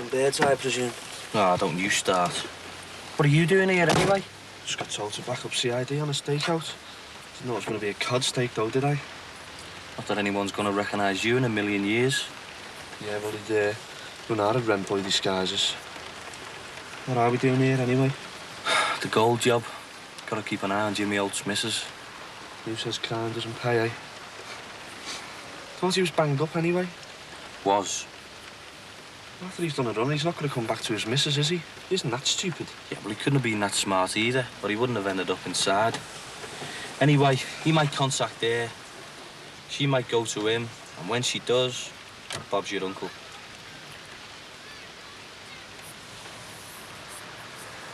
Some birds, I presume. No, don't you start. What are you doing here anyway? Just got told to back up CID on a stakeout. Didn't know it was going to be a cod steak, though, did I? Not that anyone's going to recognise you in a million years. Yeah, well, he'd run out of rent boy disguises. What are we doing here, anyway? The gold job. Got to keep an eye on Jimmy Holt's missus. Who says crime doesn't pay, eh? Thought he was banged up, anyway. Was. After he's done a run, he's not going to come back to his missus, is he? Isn't that stupid? Yeah, well, he couldn't have been that smart either, but he wouldn't have ended up inside. Anyway, he might contact her. She might go to him, and when she does, Bob's your uncle.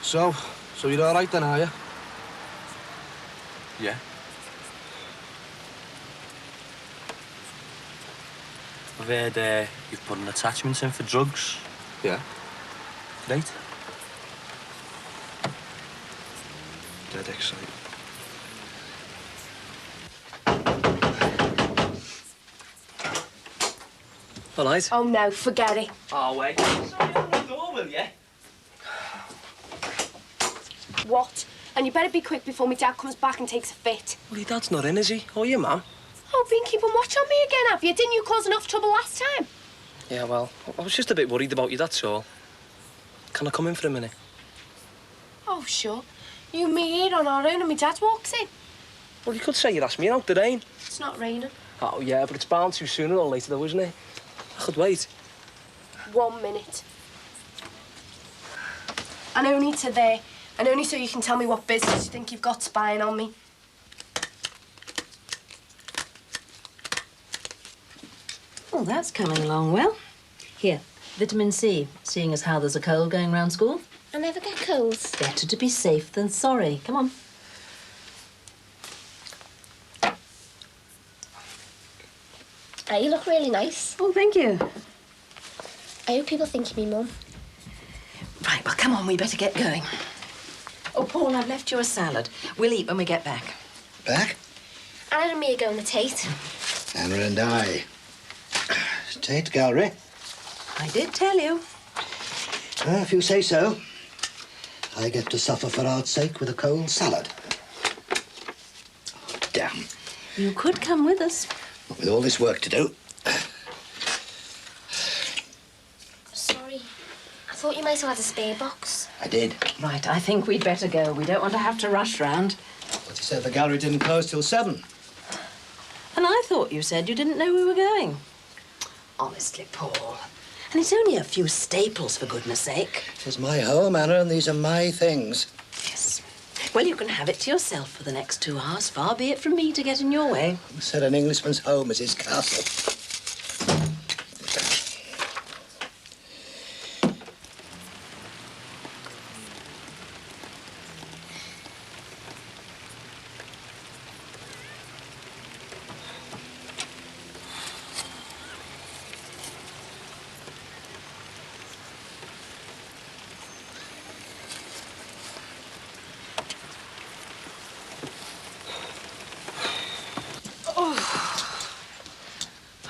So you're all right then, are you? Yeah. I've heard you've put an attachment in for drugs. Yeah. Right? Dead excited. All right. Oh, no, forget it. Oh, wait. Sorry, open the door, will you? What? And you better be quick before my dad comes back and takes a fit. Well, your dad's not in, is he? Or your mum? Oh, been keeping watch on me again, have you? Didn't you cause enough trouble last time? Yeah, well, I was just a bit worried about you, that's all. Can I come in for a minute? Oh, sure. You and me here on our own and my dad walks in. Well, you could say you'd ask me out the rain. It's not raining. Oh, yeah, but it's bound to sooner or later, though, isn't it? I could wait. 1 minute. And only to there. And only so you can tell me what business you think you've got spying on me. Oh, that's coming along well. Here, vitamin C, seeing as how there's a cold going round school. I never get colds. Better to be safe than sorry. Come on. You look really nice. Oh, thank you. I hope people think you're me mum. Right, well, come on, we better get going. Oh, Paul, I've left you a salad. We'll eat when we get back. Back? Anna and me are going to Tate. Anna and I. Tate Gallery. I did tell you. If you say so. I get to suffer for art's sake with a cold salad. Oh, damn. You could come with us. Not with all this work to do. Sorry. I thought you might have had a spare box. I did. Right, I think we'd better go. We don't want to have to rush round. But you said the gallery didn't close till 7. And I thought you said you didn't know we were going. Honestly, Paul. And it's only a few staples, for goodness sake. It is my home, Anna, and these are my things. Yes. Well, you can have it to yourself for the next 2 hours. Far be it from me to get in your way. Who said an Englishman's home is his castle?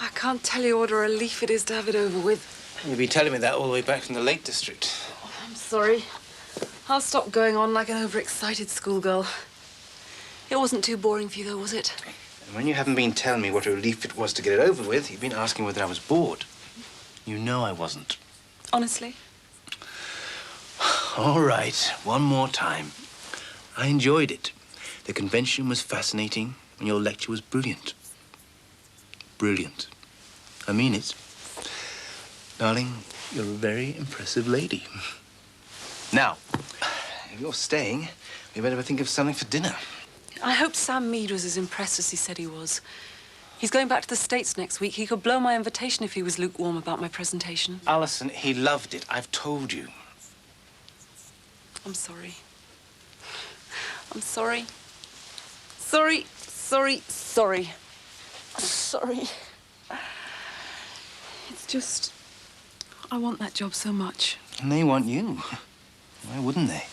I can't tell you what a relief it is to have it over with. You'll be telling me that all the way back from the Lake District. Oh, I'm sorry. I'll stop going on like an overexcited schoolgirl. It wasn't too boring for you, though, was it? And when you haven't been telling me what a relief it was to get it over with, you've been asking whether I was bored. You know I wasn't. Honestly? All right, one more time. I enjoyed it. The convention was fascinating, and your lecture was brilliant. Brilliant. I mean it. Darling, you're a very impressive lady. Now, if you're staying, we better think of something for dinner. I hope Sam Mead was as impressed as he said he was. He's going back to the States next week. He could blow my invitation if he was lukewarm about my presentation. Alison, he loved it. I've told you. I'm sorry. I'm sorry. Sorry, sorry, sorry. Sorry. It's just... I want that job so much. And they want you. Why wouldn't they?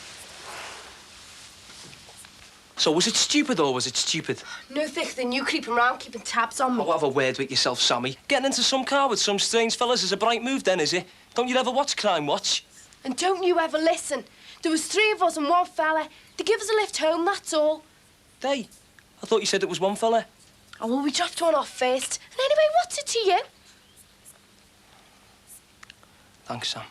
So, was it stupid or was it stupid? No thicker than you creeping round keeping tabs on me. Oh, have a word with yourself, Sammy. Getting into some car with some strange fellas is a bright move then, is it? Don't you ever watch Crime Watch? And don't you ever listen. There was 3 of us and 1 fella. They give us a lift home, that's all. They? I thought you said it was 1 fella. Oh, well, we dropped one off first. And anyway, what's it to you? Thanks, Sam.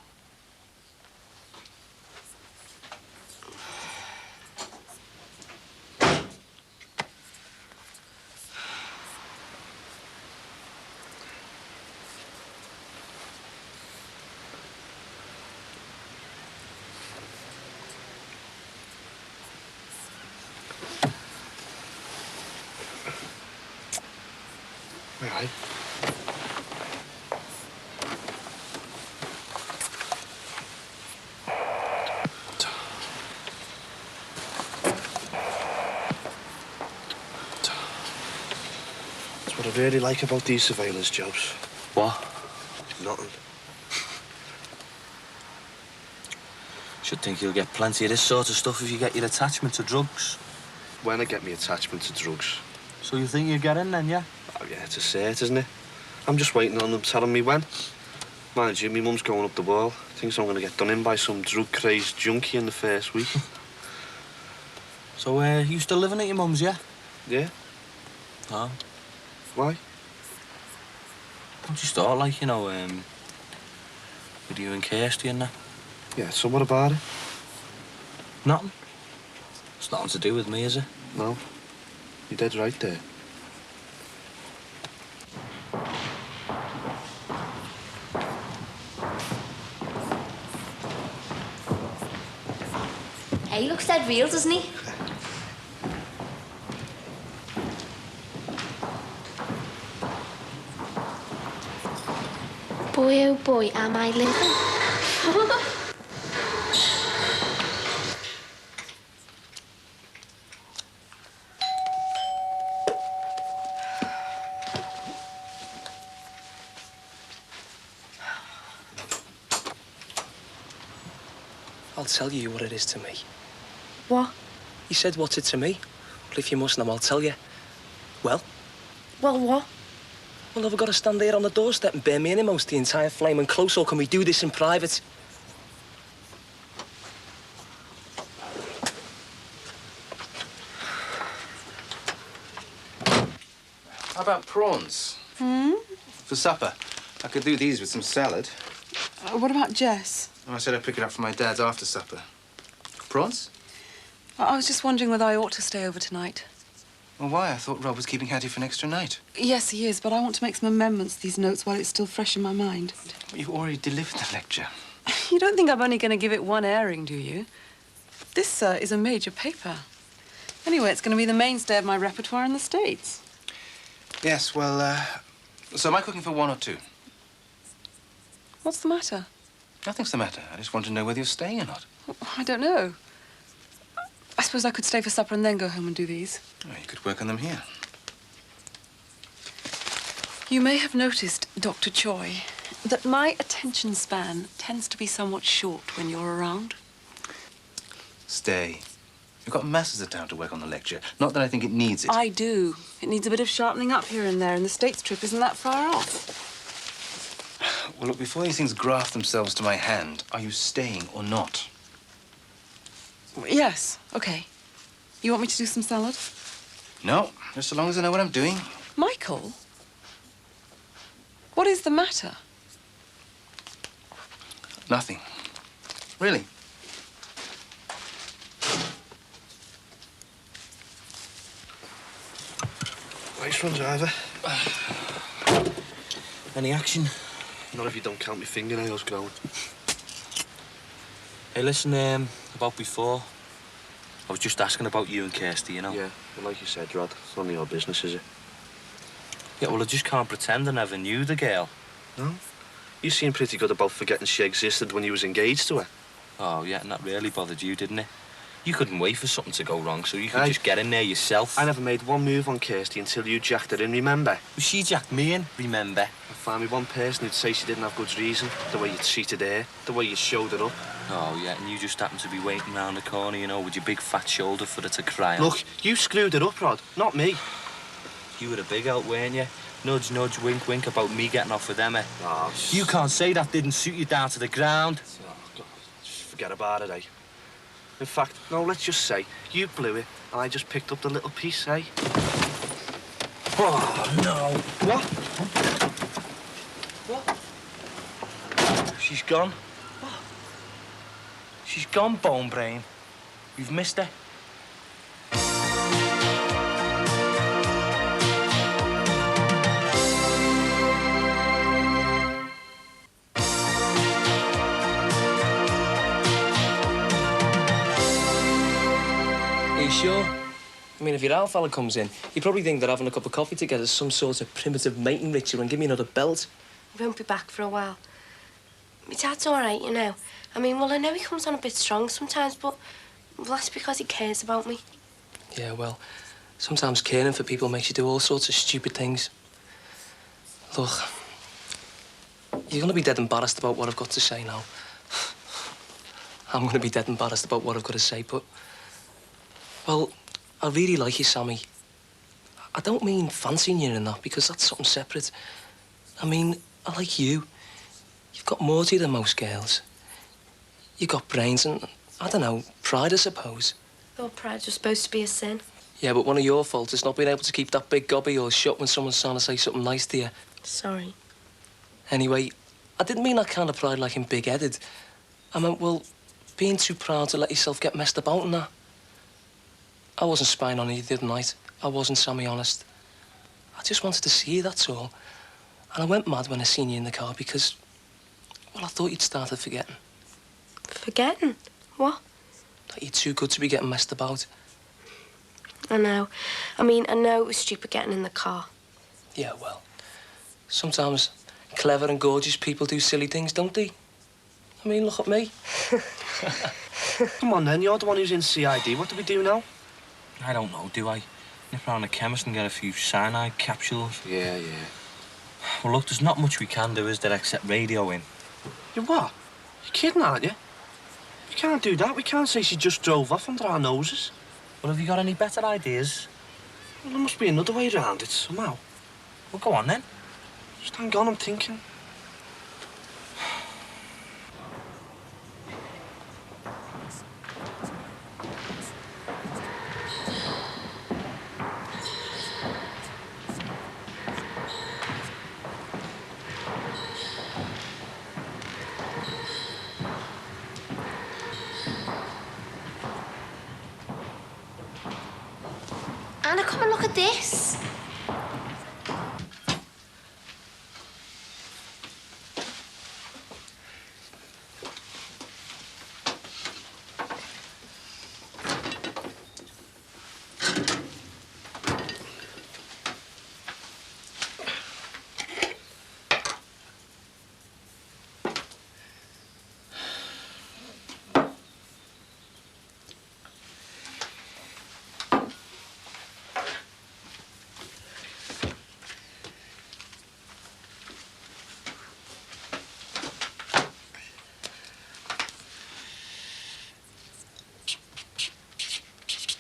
All right. That's what I really like about these surveillance jobs. What? Nothing. Should think you'll get plenty of this sort of stuff if you get your attachment to drugs. When I get my attachment to drugs. So you think you get in then, yeah? Oh, yeah, it's a cert, isn't it? I'm just waiting on them telling me when. Mind you, my mum's going up the wall. Thinks I'm going to get done in by some drug-crazed junkie in the first week. So, you still living at your mum's, yeah? Yeah? Oh. Why? Don't you start, like, you know, with you and Kirsty and that? Yeah, so what about it? Nothing. It's nothing to do with me, is it? No. You're dead right there. He looks dead real, doesn't he? Boy, oh boy, am I living? I'll tell you what it is to me. What? You said what's it to me? Well, if you must know, I'll tell you. Well? Well, what? Well, have I got to stand there on the doorstep and bear me innermost the entire flame and close, or can we do this in private? How about prawns? For supper. I could do these with some salad. What about Jess? Oh, I said I'd pick it up from my dad's after supper. Prawns? I was just wondering whether I ought to stay over tonight. Well, why? I thought Rob was keeping Hattie for an extra night. Yes, he is, but I want to make some amendments to these notes while it's still fresh in my mind. You already delivered the lecture. You don't think I'm only going to give it one airing, do you? This is a major paper. Anyway, it's going to be the mainstay of my repertoire in the States. Yes, well, so am I cooking for 1 or 2? What's the matter? Nothing's the matter. I just want to know whether you're staying or not. I don't know. I suppose I could stay for supper and then go home and do these. Oh, you could work on them here. You may have noticed, Dr. Choi, that my attention span tends to be somewhat short when you're around. Stay. You've got masses of time to work on the lecture. Not that I think it needs it. I do. It needs a bit of sharpening up here and there, and the States trip isn't that far off. Well, look, before these things graft themselves to my hand, are you staying or not? Yes, OK. You want me to do some salad? No, just so long as I know what I'm doing. Michael? What is the matter? Nothing. Really. Nice one, driver. Any action? Not if you don't count my fingernails growing. Hey, listen, about before, I was just asking about you and Kirsty, you know? Yeah, well, like you said, Rod, it's none of your business, is it? Yeah, well, I just can't pretend I never knew the girl. No? You seemed pretty good about forgetting she existed when you was engaged to her. Oh, yeah, and that really bothered you, didn't it? You couldn't wait for something to go wrong, so you could Aye. just get in there yourself. I never made one move on Kirsty until you jacked her in, remember? Well, she jacked me in, remember? I found me one person who'd say she didn't have good reason. The way you treated her, the way you showed her up. Oh, yeah, and you just happened to be waiting round the corner, you know, with your big fat shoulder for her to cry on. Look, you screwed her up, Rod, not me. You were a big help, weren't you? Nudge, nudge, wink, wink about me getting off with Emma. Oh, You can't say that didn't suit you down to the ground. Oh, God. Just forget about it, eh? In fact, no, let's just say you blew it and I just picked up the little piece, eh? Oh, no. What? What? She's gone. What? She's gone, Bone Brain. You've missed her. Are you sure? I mean, if your old fella comes in, you probably think that having a cup of coffee together is some sort of primitive mating ritual and give me another belt. He won't be back for a while. My dad's all right, you know. I mean, well, I know he comes on a bit strong sometimes, but well, that's because he cares about me. Yeah, well, sometimes caring for people makes you do all sorts of stupid things. Look, you're going to be dead embarrassed about what I've got to say now. I'm going to be dead embarrassed about what I've got to say, but... Well, I really like you, Sammy. I don't mean fancying you and that, because that's something separate. I mean, I like you. You've got more to you than most girls. You've got brains and, I don't know, pride, I suppose. Your pride was supposed to be a sin. Yeah, but one of your faults is not being able to keep that big gobby or shut when someone's trying to say something nice to you. Sorry. Anyway, I didn't mean that kind of pride like in big-headed. I meant, well, being too proud to let yourself get messed about and that. I wasn't spying on you the other night. I wasn't, Sammy, honest. I just wanted to see you, that's all. And I went mad when I seen you in the car because, well, I thought you'd started forgetting. Forgetting? What? That you're too good to be getting messed about. I know. I mean, I know it was stupid getting in the car. Yeah, well, sometimes clever and gorgeous people do silly things, don't they? I mean, look at me. Come on, then. You're the one who's in CID. What do we do now? I don't know, do I? Nip around the chemist and get a few cyanide capsules. Yeah. Well, look, there's not much we can do, is there, except radio in. You what? You're kidding, aren't you? We can't do that. We can't say she just drove off under our noses. Well, have you got any better ideas? Well, there must be another way around it somehow. Well, go on, then. Just hang on, I'm thinking. Anna, come and look at this.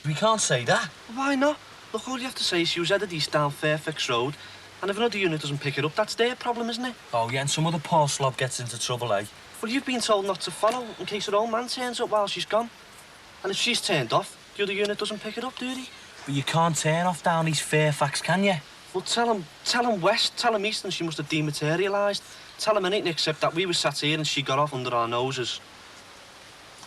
We can't say that. Why not? Look, all you have to say is she was headed east down Fairfax Road, and if another unit doesn't pick it up, that's their problem, isn't it? Oh, yeah, and some other poor slob gets into trouble, eh? Well, you've been told not to follow in case her old man turns up while she's gone. And if she's turned off, the other unit doesn't pick it up, do they? But you can't turn off down East Fairfax, can you? Well, tell him west, tell him east, and she must have dematerialised. Tell him anything except that we were sat here and she got off under our noses.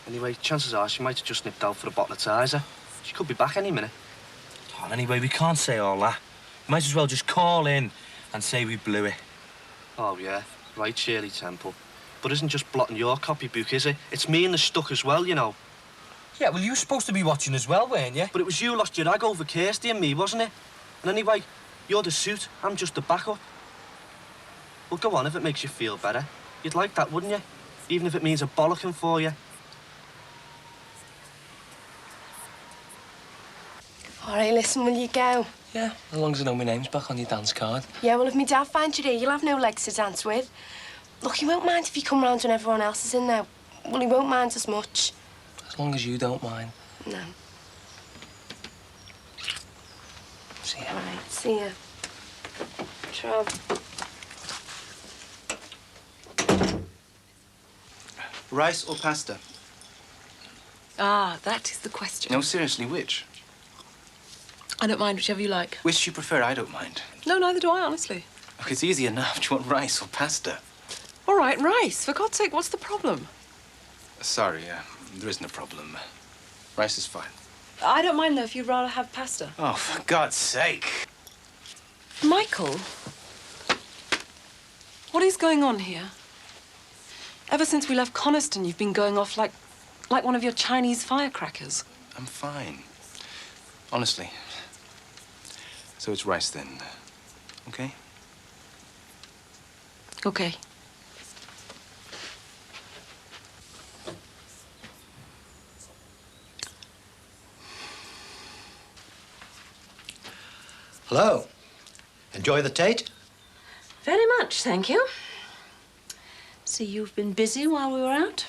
Anyway, chances are she might have just nipped out for a bottle of Tizer. She could be back any minute. Oh, anyway, we can't say all that. Might as well just call in and say we blew it. Oh, yeah. Right, Shirley Temple. But isn't just blotting your copybook, is it? It's me in the stuck as well, you know. Yeah, well, you were supposed to be watching as well, weren't you? But it was you lost your rag over Kirsty and me, wasn't it? And anyway, you're the suit, I'm just the backup. Well, go on if it makes you feel better. You'd like that, wouldn't you? Even if it means a bollocking for you. All right, listen, will you go? Yeah, as long as I know my name's back on your dance card. Yeah, well, if me dad finds you here, you'll have no legs to dance with. Look, he won't mind if you come round when everyone else is in there. Well, he won't mind as much. As long as you don't mind. No. See ya. All right, see ya. Try. Rice or pasta? Ah, that is the question. No, seriously, which? I don't mind, whichever you like. Which you prefer? I don't mind. No, neither do I, honestly. Look, it's easy enough. Do you want rice or pasta? All right, rice. For God's sake, what's the problem? Sorry, there isn't a problem. Rice is fine. I don't mind, though, if you'd rather have pasta. Oh, for God's sake. Michael, what is going on here? Ever since we left Coniston, you've been going off like one of your Chinese firecrackers. I'm fine. Honestly. So it's rice then, okay? Okay. Hello. Enjoy the Tate? Very much, thank you. So you've been busy while we were out?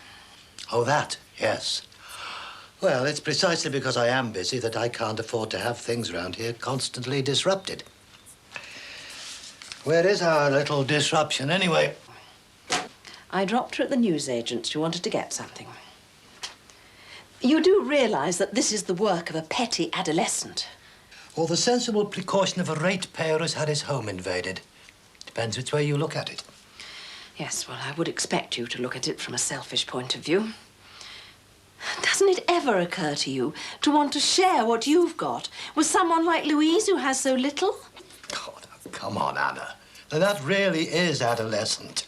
Oh, that, yes. Well, it's precisely because I am busy that I can't afford to have things around here constantly disrupted. Where is our little disruption, anyway? I dropped her at the newsagent's. She wanted to get something. You do realise that this is the work of a petty adolescent. Or the sensible precaution of a ratepayer who's had his home invaded. Depends which way you look at it. Yes, well, I would expect you to look at it from a selfish point of view. Doesn't it ever occur to you to want to share what you've got with someone like Louise who has so little? God, come on, Anna. Now, that really is adolescent.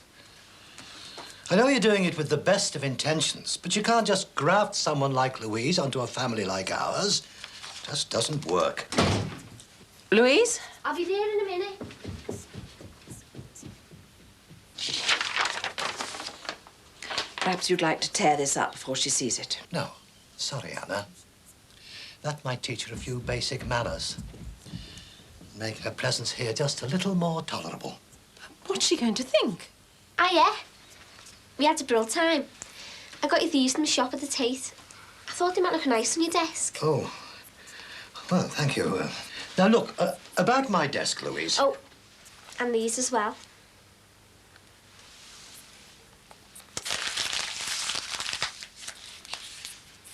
I know you're doing it with the best of intentions, but you can't just graft someone like Louise onto a family like ours. It just doesn't work. Louise? I'll be there in a minute. Perhaps you'd like to tear this up before she sees it. No, sorry, Anna. That might teach her a few basic manners. Make her presence here just a little more tolerable. What's she going to think? Ah, yeah. We had a brill time. I got you these in the shop at the Tate. I thought they might look nice on your desk. Oh, well, thank you. Now, look, about my desk, Louise. Oh, and these as well.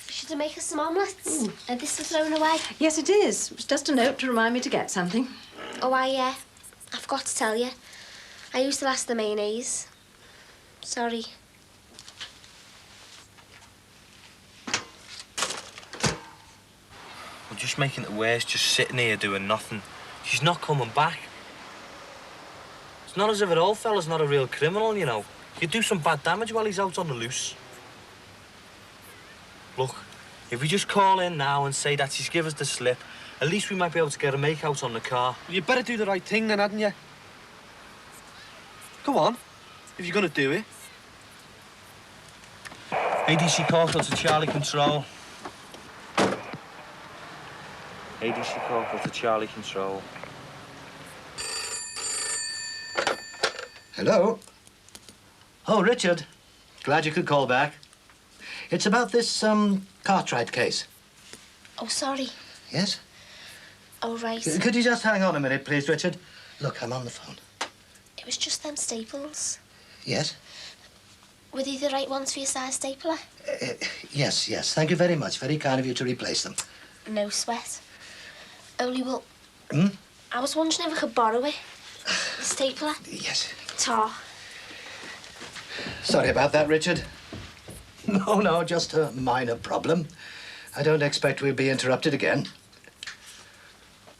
Should I make us some omelettes? This is thrown away. Yes, it is. It was just a note to remind me to get something. Oh, I forgot to tell you. I used the last of the mayonnaise. Sorry. We're just making it worse, just sitting here doing nothing. She's not coming back. It's not as if an old fella's not a real criminal, you know. He could do some bad damage while he's out on the loose. Look, if we just call in now and say that she's give us the slip, at least we might be able to get a make-out on the car. Well, you better do the right thing then, hadn't you? Go on, if you're gonna do it. ADC Corporal to Charlie Control. ADC Corporal to Charlie Control. Hello? Oh, Richard. Glad you could call back. It's about this, Cartwright case. Oh, sorry. Yes? Oh, right. Could you just hang on a minute, please, Richard? Look, I'm on the phone. It was just them staples. Yes? Were they the right ones for your size stapler? Yes, yes. Thank you very much. Very kind of you to replace them. No sweat. Only, well... Hmm? I was wondering if I could borrow it. The stapler. Yes. Tar. Sorry about that, Richard. No, just a minor problem. I don't expect we'll be interrupted again.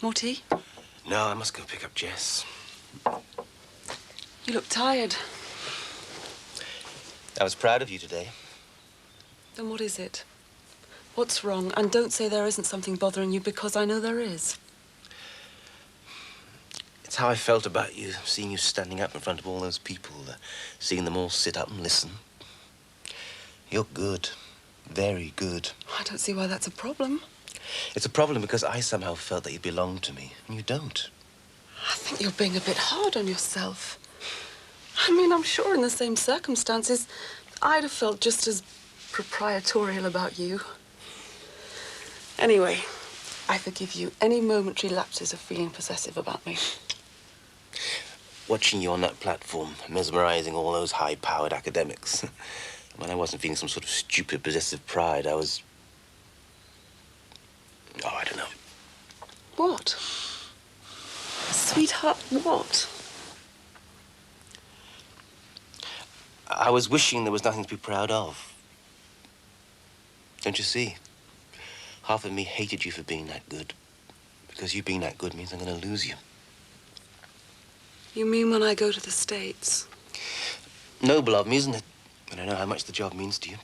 More tea? No, I must go pick up Jess. You look tired. I was proud of you today. Then what is it? What's wrong? And don't say there isn't something bothering you, because I know there is. It's how I felt about you, seeing you standing up in front of all those people, seeing them all sit up and listen. You're good. Very good. I don't see why that's a problem. It's a problem because I somehow felt that you belonged to me, and you don't. I think you're being a bit hard on yourself. I mean, I'm sure in the same circumstances, I'd have felt just as proprietorial about you. Anyway, I forgive you any momentary lapses of feeling possessive about me. watching you on that platform, mesmerizing all those high-powered academics. When I wasn't feeling some sort of stupid possessive pride, I was... Oh, I don't know. What? Sweetheart, what? I was wishing there was nothing to be proud of. Don't you see? Half of me hated you for being that good. Because you being that good means I'm going to lose you. You mean when I go to the States? Noble of me, isn't it? When I know how much the job means to you.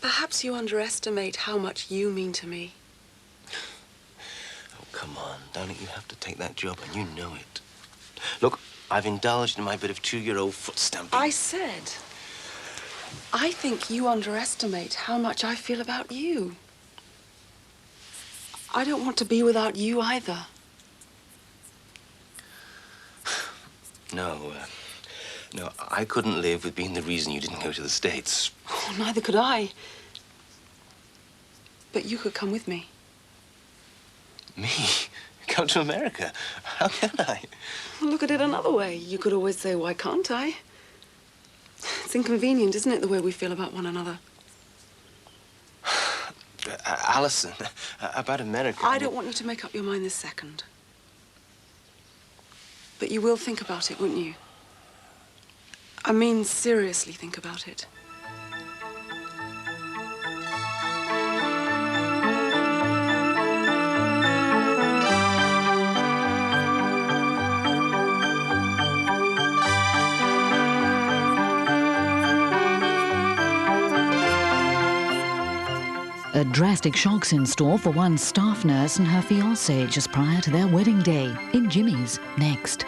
Perhaps you underestimate how much you mean to me. Oh, come on. Darling, you have to take that job, and you know it. Look, I've indulged in my bit of 2-year-old foot stamping. I said, I think you underestimate how much I feel about you. I don't want to be without you either. No, no, I couldn't live with being the reason you didn't go to the States. Oh, neither could I. But you could come with me. Me? Come to America? How can I? Well, look at it another way. You could always say, why can't I? It's inconvenient, isn't it, the way we feel about one another? Alison, about America... I don't want you to make up your mind this second. But you will think about it, won't you? I mean, seriously think about it. Drastic shocks in store for one staff nurse and her fiancé just prior to their wedding day. In Jimmy's, next.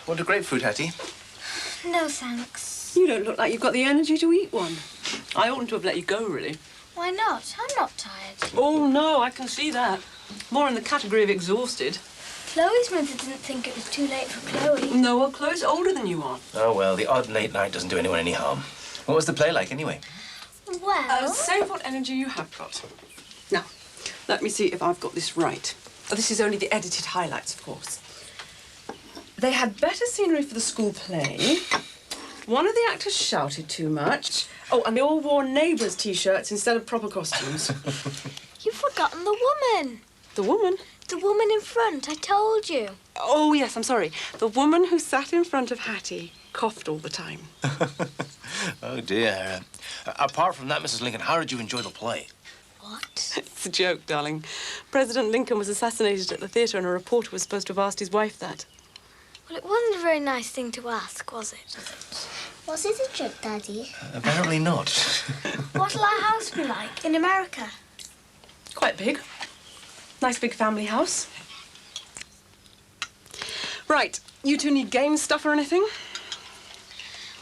Want a grapefruit, Hattie? No, thanks. You don't look like you've got the energy to eat one. I oughtn't to have let you go, really. Why not? I'm not tired. Oh, no, I can see that. More in the category of exhausted. Chloe's mother didn't think it was too late for Chloe. No, well, Chloe's older than you are. Oh, well, the odd late night doesn't do anyone any harm. What was the play like, anyway? Well... Save what energy you have got. Now, let me see if I've got this right. This is only the edited highlights, of course. They had better scenery for the school play. One of the actors shouted too much. Oh, and they all wore neighbours' T-shirts instead of proper costumes. You've forgotten the woman. The woman? The woman in front, I told you. Oh, yes, I'm sorry. The woman who sat in front of Hattie coughed all the time. Oh, dear. Apart from that, Mrs. Lincoln, how did you enjoy the play? What? It's a joke, darling. President Lincoln was assassinated at the theatre and a reporter was supposed to have asked his wife that. Well, it wasn't a very nice thing to ask, was it? Was it a joke, Daddy? Apparently not. What'll our house be like in America? Quite big. Nice big family house. Right, you two need game stuff or anything?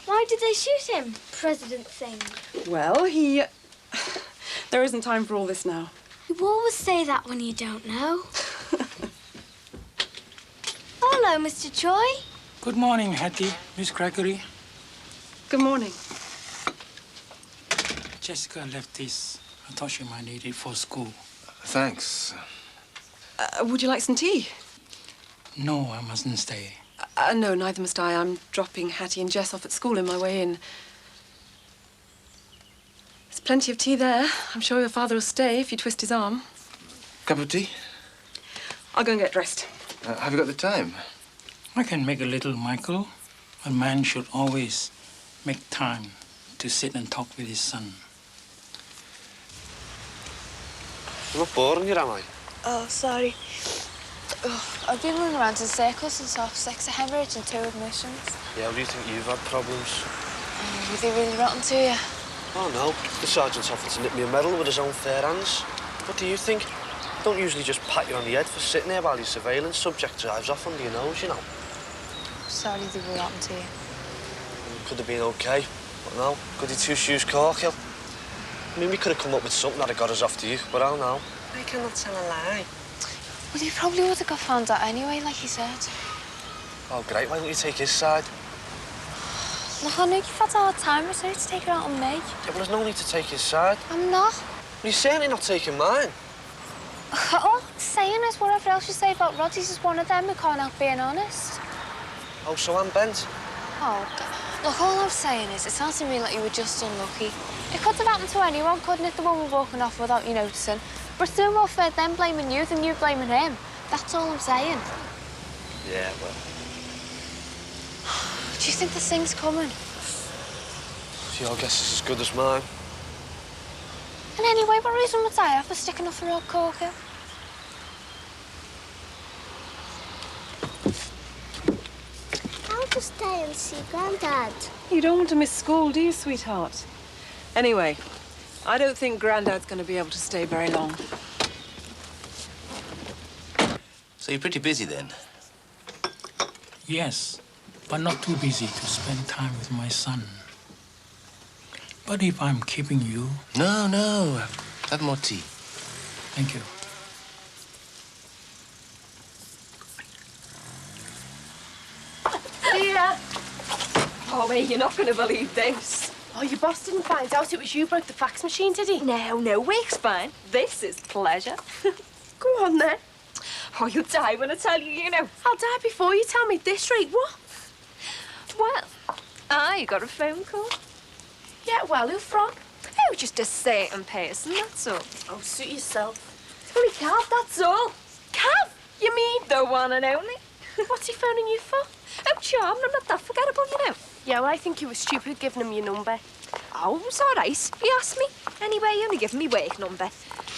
Why did they shoot him, President Thing? Well, there isn't time for all this now. You always say that when you don't know. Hello, Mr. Choi. Good morning, Hattie, Miss Crackery. Good morning. Jessica left this. I thought she might need it for school. Thanks. Would you like some tea? No, I mustn't stay. No, neither must I. I'm dropping Hattie and Jess off at school in my way in. There's plenty of tea there. I'm sure your father will stay if you twist his arm. Cup of tea? I'll go and get dressed. Have you got the time? I can make a little, Michael. A man should always make time to sit and talk with his son. I'm not boring you, am I? Oh, sorry. Oh, I've been running around in circles since half 6, a hemorrhage and 2 admissions. Yeah, how do you think you've had problems? Oh, were they really rotten to you? Oh, no. The sergeant's offered to nip me a medal with his own fair hands. What do you think? Don't usually just pat you on the head for sitting there while your surveillance subject drives off under your nose, you know. Sorry they were rotten to you. Could have been okay, but no. Goody two-shoes corkill. I mean, we could have come up with something that had got us off to you, but I don't know. I cannot tell a lie. Well, you probably would have got found out anyway, like you said. Oh, great. Why don't you take his side? Look, I know you've had a hard time. It's only to take it out on me. Yeah, but there's no need to take his side. I'm not. Well, you're certainly not taking mine. All I'm saying is whatever else you say about Roddy's is one of them who can't help being honest. Oh, so I'm bent? Oh, look, all I'm saying is it sounds to me like you were just unlucky. It could have happened to anyone, couldn't it? The woman walking off without you noticing. But it's no more fair them blaming you than you blaming him. That's all I'm saying. Yeah, well... Do you think this thing's coming? Your guess is as good as mine. And anyway, what reason would I have for sticking up for old Corker? I'll just stay and see Grandad. You don't want to miss school, do you, sweetheart? Anyway, I don't think Grandad's going to be able to stay very long. So you're pretty busy then? Yes, but not too busy to spend time with my son. But if I'm keeping you... No, no. Have more tea. Thank you. Dear! Oh, wait, you're not going to believe this. Oh, your boss didn't find out it was you broke the fax machine, did he? No, week's fine. This is pleasure. Go on, then. Oh, you'll die when I tell you, you know. I'll die before you tell me at this rate. What? Well, you got a phone call. Yeah, well, who from? Oh, just a certain person, that's all. Oh, suit yourself. It's only Cav, that's all. Cav? You mean? The one and only. What's he phoning you for? Oh, charm, I'm not that forgettable, you know. Yeah, well, I think you were stupid giving him your number. Oh, it's all right. He asked me. Anyway, he only gave me work number.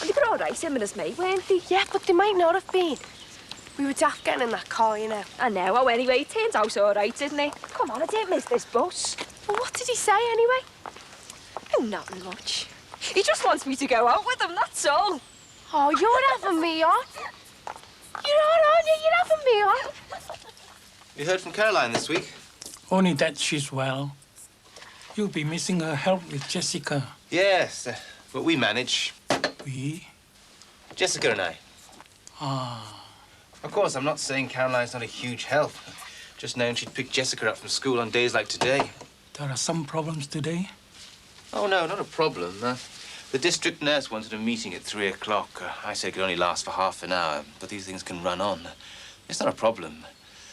And they were all right, him and his mate, weren't they? Yeah, but they might not have been. We were daft getting in that car, you know. I know. Oh, anyway, it turns out all right, didn't he? Come on, I didn't miss this bus. Well, what did he say, anyway? Oh, nothing much. He just wants me to go out with him, that's all. Oh, you're having me on. You're on, aren't you? You're having me on. You heard from Caroline this week? Only that she's well. You'll be missing her help with Jessica. Yes, but we manage. We? Jessica and I. Ah. Of course, I'm not saying Caroline's not a huge help. Just knowing she'd pick Jessica up from school on days like today. There are some problems today? Oh, no, not a problem. The district nurse wanted a meeting at 3 o'clock. I said it could only last for half an hour, but these things can run on. It's not a problem.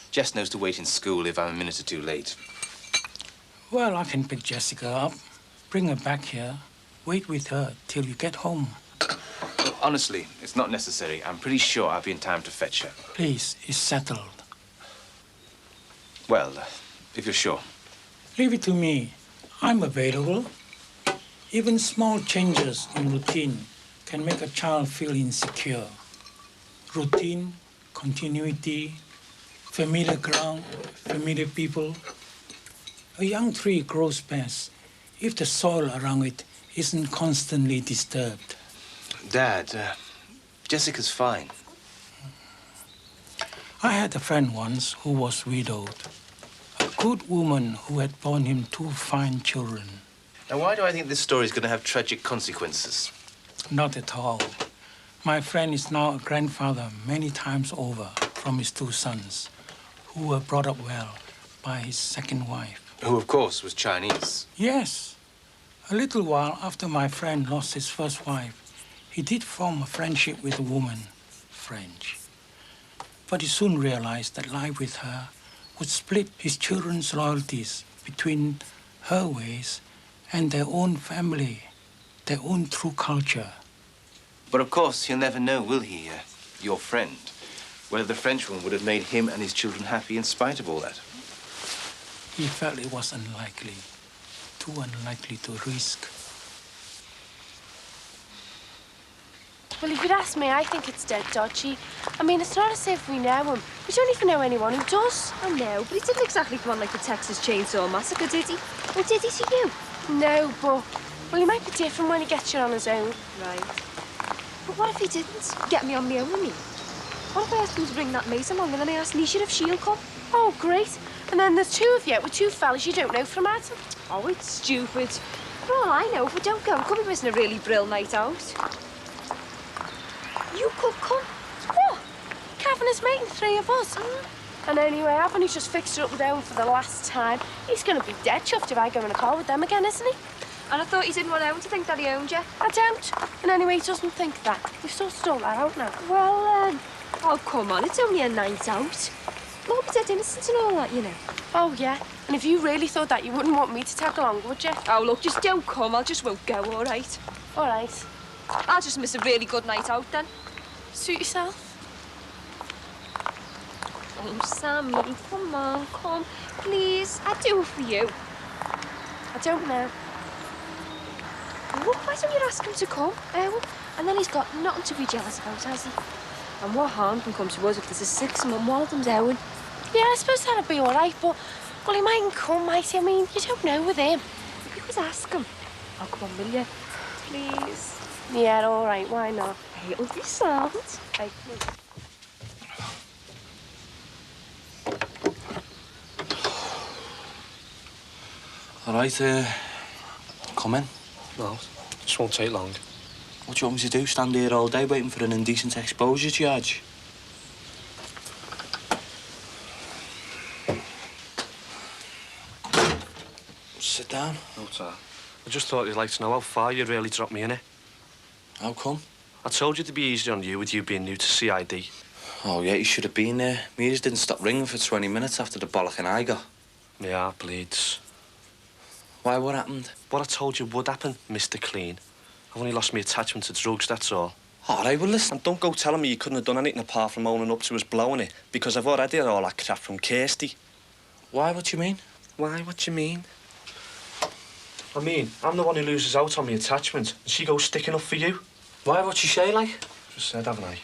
Jess knows to wait in school if I'm a minute or two late. Well, I can pick Jessica up, bring her back here, wait with her till you get home. Well, honestly, it's not necessary. I'm pretty sure I'll be in time to fetch her. Please, it's settled. Well, if you're sure. Leave it to me. I'm available. Even small changes in routine can make a child feel insecure. Routine, continuity, familiar ground, familiar people. A young tree grows best if the soil around it isn't constantly disturbed. Dad, Jessica's fine. I had a friend once who was widowed. A good woman who had borne him 2 fine children. Now, why do I think this story's going to have tragic consequences? Not at all. My friend is now a grandfather many times over from his 2 sons, who were brought up well by his second wife. Who, of course, was Chinese. Yes. A little while after my friend lost his first wife, he did form a friendship with a woman, French. But he soon realized that life with her would split his children's loyalties between her ways and their own family, their own true culture. But of course, he'll never know, will he, your friend, whether the Frenchwoman would have made him and his children happy in spite of all that. He felt it was unlikely, too unlikely to risk. Well, if you'd ask me, I think it's dead dodgy. I mean, it's not as if we know him. We don't even know anyone who does. I know, but he didn't exactly come on like the Texas Chainsaw Massacre, did he? Or did he to you? No, but... Well, he might be different when he gets you on his own. Right. But what if he didn't get me on my own, I mean? What if I asked him to bring that mate along and then I asked Nisha if she'll come? Oh, great. And then there's two of you with two fellas you don't know from Adam. Oh, it's stupid. For all I know, if we don't go, we could be missing a really brill night out. You could come. What? Cav and his mate and three of us. And anyway, I've only just fixed her up with Owen for the last time. He's going to be dead chuffed if I go in a car with them again, isn't he? And I thought you didn't want Owen to think that he owned you. I don't. And anyway, he doesn't think that. We've sorted all that out now. Well, oh, come on, it's only a night out. We'll be dead innocent and all that, you know. Oh, yeah? And if you really thought that, you wouldn't want me to tag along, would you? Oh, look, just don't come. I just won't go, all right? All right. I'll just miss a really good night out, then. Suit yourself. Oh, Sammy, come on, come. Please, I'd do it for you. I don't know. Look, why don't you ask him to come, Owen? And then he's got nothing to be jealous about, has he? And what harm can come to us if there's a 6-month Waldham's, Owen? Yeah, I suppose that'd be all right, but... Well, he mightn't come, might he? I mean, you don't know with him. You could ask him. Oh, come on, will you? Please. Yeah, all right, why not? It'll be sound. Hey, All right, come in. No, this won't take long. What do you want me to do? Stand here all day waiting for an indecent exposure charge? Sit down. No, sir. I just thought you'd like to know how far you really dropped me in it. How come? I told you to be easy on you with you being new to CID. Oh, yeah, you should have been there. My ears didn't stop ringing for 20 minutes after the bollocking I got. My heart bleeds. Why, what happened? What I told you would happen, Mr. Clean. I've only lost my attachment to drugs, that's all. All right, well, listen. And don't go telling me you couldn't have done anything apart from owning up to us blowing it, because I've already had all that crap from Kirsty. Why, what you mean? Why, what you mean? I mean, I'm the one who loses out on my attachment, and she goes sticking up for you. Why, what you say, like? Just said, haven't I?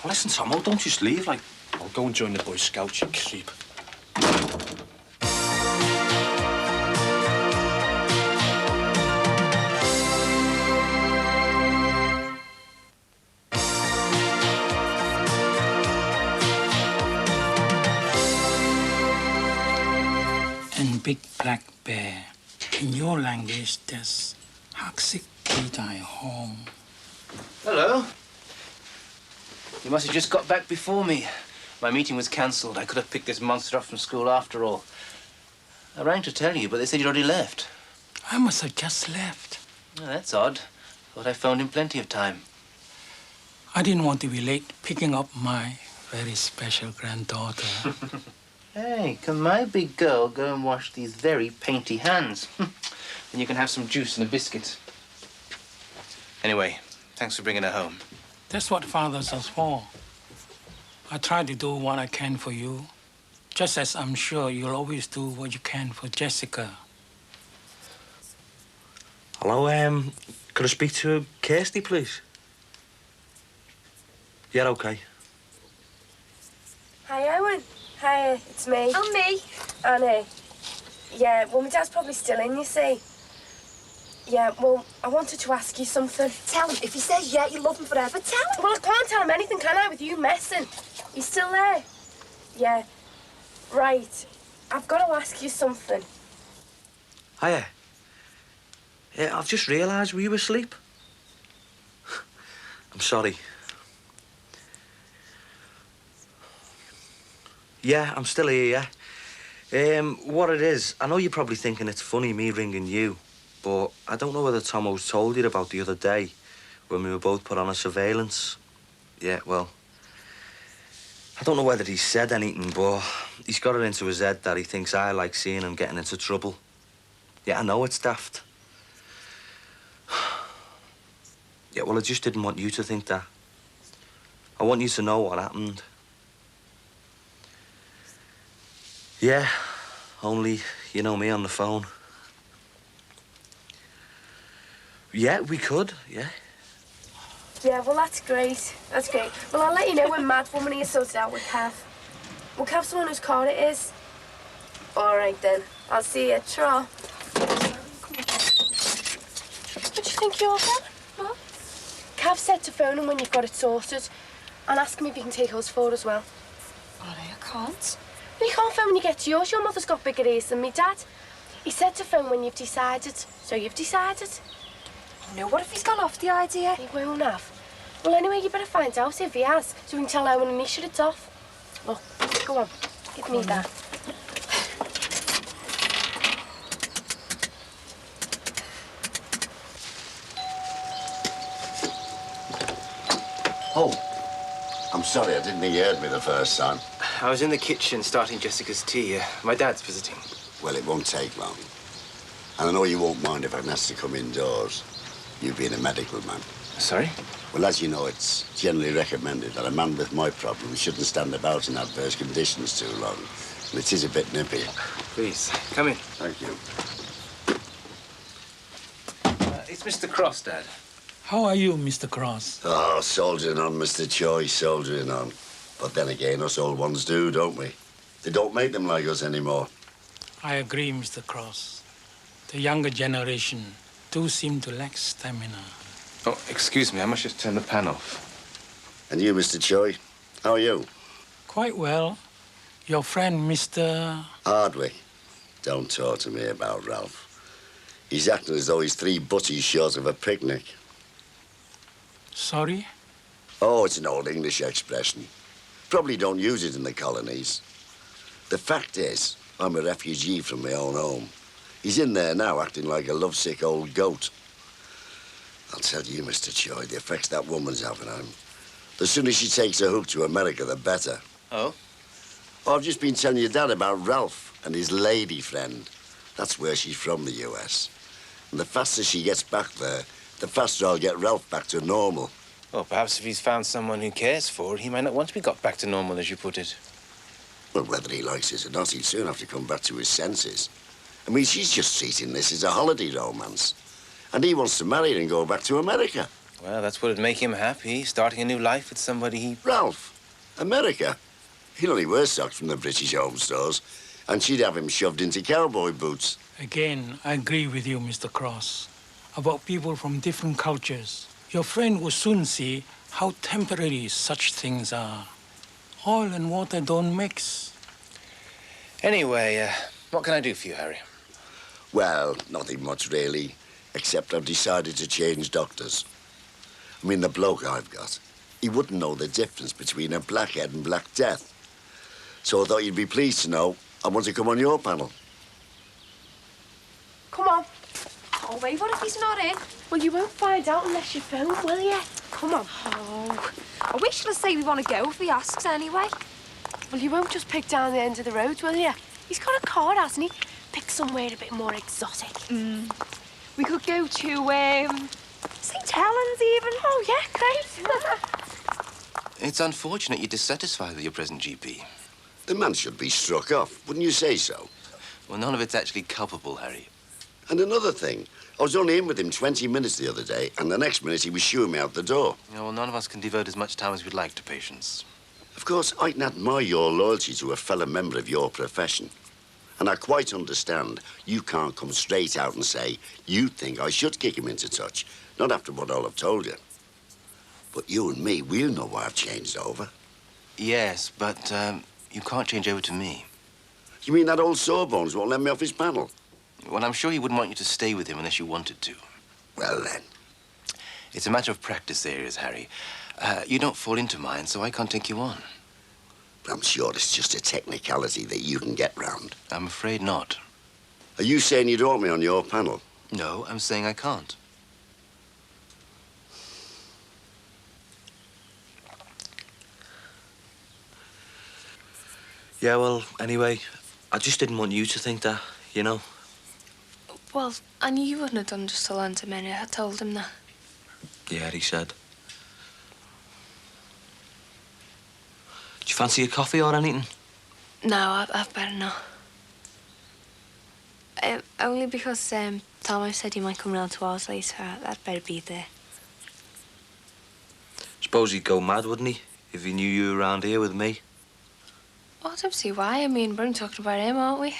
Well, listen, Tomo, don't just leave, like. I'll go and join the Boy Scouts, you creep. And big black bear. In your language, that's Haksik Kitai Hong. Hello. You must have just got back before me. My meeting was cancelled. I could have picked this monster up from school after all. I rang to tell you, but they said you'd already left. I must have just left. Oh, that's odd. Thought I phoned in plenty of time. I didn't want to be late picking up my very special granddaughter. Hey, can my big girl go and wash these very painty hands? Then you can have some juice and a biscuit. Anyway, thanks for bringing her home. That's what fathers are for. I try to do what I can for you, just as I'm sure you'll always do what you can for Jessica. Hello, could I speak to Kirsty, please? Yeah, okay. Hi, Owen. Hi, it's me. And me. Annie. Yeah, well, my dad's probably still in, you see. Yeah, well, I wanted to ask you something. Tell him. If he says yeah, you love him forever, tell him. Well, I can't tell him anything, can I, with you messing? You still there? Yeah. Right. I've got to ask you something. Hiya. Yeah, I've just realised, were you asleep? I'm sorry. Yeah, I'm still here, yeah. What it is, I know you're probably thinking it's funny me ringing you, But I don't know whether Tomo's told you about the other day when we were both put on a surveillance. Yeah, well, I don't know whether he said anything, but he's got it into his head that he thinks I like seeing him getting into trouble. Yeah, I know it's daft. Yeah, well, I just didn't want you to think that. I want you to know what happened. Yeah, only you know me on the phone. Yeah, we could, yeah. Yeah, well, that's great. That's great. Well, I'll let you know when Mad Woman is sorted out with Cav. Will Cav someone whose car it is? All right, then. I'll see you. Tra. What do you think you're going? What? Cav said to phone him when you've got it sorted and ask him if he can take us forward as well. Ollie, I can't. Well, you can't phone when you get to yours. Your mother's got bigger ears than me, Dad. He said to phone when you've decided. So you've decided. Oh, no, what if he's gone off the idea? He won't have. Well, anyway, you better find out if he has, so we can tell Owen and Nisha it's off. Look, go on. Give me that. Oh, I'm sorry, I didn't think you heard me the first time. I was in the kitchen starting Jessica's tea. My dad's visiting. Well, it won't take long. And I know you won't mind if I'm asked to come indoors. You being a medical man. Sorry? Well, as you know, it's generally recommended that a man with my problem shouldn't stand about in adverse conditions too long. And it is a bit nippy. Please, come in. Thank you. It's Mr. Cross, Dad. How are you, Mr. Cross? Oh, soldiering on, Mr. Choi, soldiering on. But then again, us old ones do, don't we? They don't make them like us anymore. I agree, Mr. Cross. The younger generation do seem to lack stamina. Oh, excuse me, I must just turn the pan off. And you, Mr. Choi, how are you? Quite well. Your friend, Mr. Hardwick. Don't talk to me about Ralph. He's acting as though he's 3 butties short of a picnic. Sorry? Oh, it's an old English expression. Probably don't use it in the colonies. The fact is, I'm a refugee from my own home. He's in there now acting like a lovesick old goat. I'll tell you, Mr. Choi, the effects that woman's having on him. The sooner she takes a hook to America, the better. Oh? Well, I've just been telling your dad about Ralph and his lady friend. That's where she's from, the US. And the faster she gets back there, the faster I'll get Ralph back to normal. Well, perhaps if he's found someone who cares for her, he might not want to be got back to normal, as you put it. Well, whether he likes it or not, he'll soon have to come back to his senses. I mean, she's just treating this as a holiday romance. And he wants to marry her and go back to America. Well, that's what'd make him happy, starting a new life with somebody he... Ralph, America? He'll only wear socks from the British home stores, and she'd have him shoved into cowboy boots. Again, I agree with you, Mr. Cross, about people from different cultures. Your friend will soon see how temporary such things are. Oil and water don't mix. Anyway, what can I do for you, Harry? Well, nothing much, really, except I've decided to change doctors. I mean, the bloke I've got, he wouldn't know the difference between a blackhead and Black Death. So I thought you'd be pleased to know I want to come on your panel. Come on. Oh, wait, what if he's not in? Well, you won't find out unless you phone, will you? Come on. Oh, we shall say we want to go if he asks anyway. Well, you won't just pick down the end of the road, will you? He's got a card, hasn't he? Pick somewhere a bit more exotic. We could go to, St. Helens even. Oh, yeah, great. It's unfortunate you're dissatisfied with your present GP. The man should be struck off, wouldn't you say so? Well, none of it's actually culpable, Harry. And another thing, I was only in with him 20 minutes the other day, and the next minute he was shooing me out the door. Yeah, well, none of us can devote as much time as we'd like to patients. Of course, I can admire your loyalty to a fellow member of your profession. And I quite understand you can't come straight out and say you think I should kick him into touch, not after what all I've told you. But you and me, we'll know why I've changed over. Yes, but you can't change over to me. You mean that old sawbones won't let me off his panel? Well, I'm sure he wouldn't want you to stay with him unless you wanted to. Well, then. It's a matter of practice areas, Harry. You don't fall into mine, so I can't take you on. I'm sure it's just a technicality that you can get round. I'm afraid not. Are you saying you don't want me on your panel? No, I'm saying I can't. Yeah, well, anyway, I just didn't want you to think that, you know? Well, I knew you wouldn't have done just to lend him in. I told him that. Yeah, he said. Do you fancy a coffee or anything? No, I've better not. Only because Tomo said he might come round to ours later. I'd better be there. Suppose he'd go mad, wouldn't he, if he knew you were around here with me? Well, I don't see why. I mean, we're only talking about him, aren't we?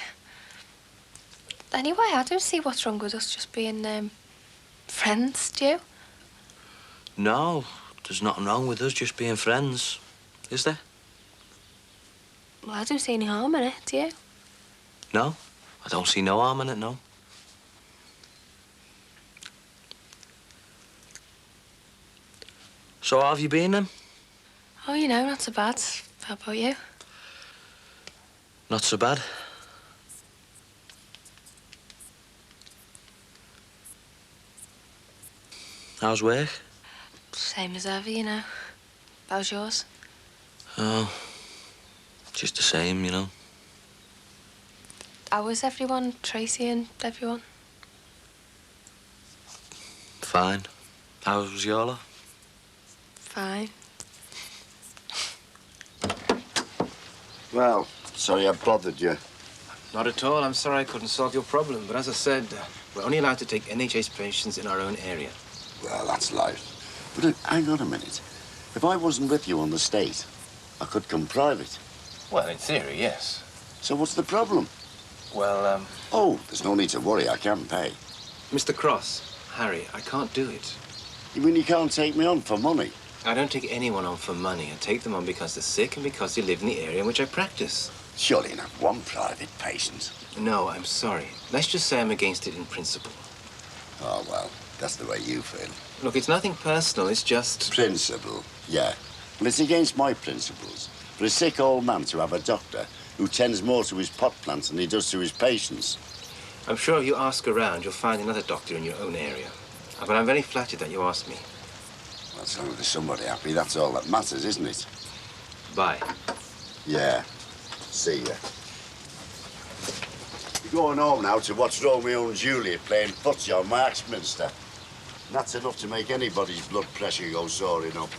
Anyway, I don't see what's wrong with us just being friends, do you? No, there's nothing wrong with us just being friends, is there? Well, I don't see any harm in it, do you? No, I don't see no harm in it, no. So how have you been, then? Oh, you know, not so bad. How about you? Not so bad. How's work? Same as ever, you know. How's yours? Oh, just the same, you know. How is everyone? Tracy and everyone? Fine. How was Yola? Fine. Well, sorry I bothered you. Not at all. I'm sorry I couldn't solve your problem. But as I said, we're only allowed to take NHS patients in our own area. Well, that's life. But look, hang on a minute. If I wasn't with you on the state, I could come private. Well, in theory, yes. So what's the problem? Well, Oh, there's no need to worry. I can pay. Mr. Cross, Harry, I can't do it. You mean you can't take me on for money? I don't take anyone on for money. I take them on because they're sick and because they live in the area in which I practice. Surely not one private patient. No, I'm sorry. Let's just say I'm against it in principle. Oh, well, that's the way you feel. Look, it's nothing personal. It's just... Principle, yeah. Well, it's against my principles for a sick old man to have a doctor who tends more to his pot plants than he does to his patients. I'm sure if you ask around, you'll find another doctor in your own area. But I'm very flattered that you asked me. Well, as long as there's somebody happy, that's all that matters, isn't it? Bye. Yeah. See ya. You're going home now to watch Romeo and Juliet playing footsie on my Axminster. And that's enough to make anybody's blood pressure go soaring up.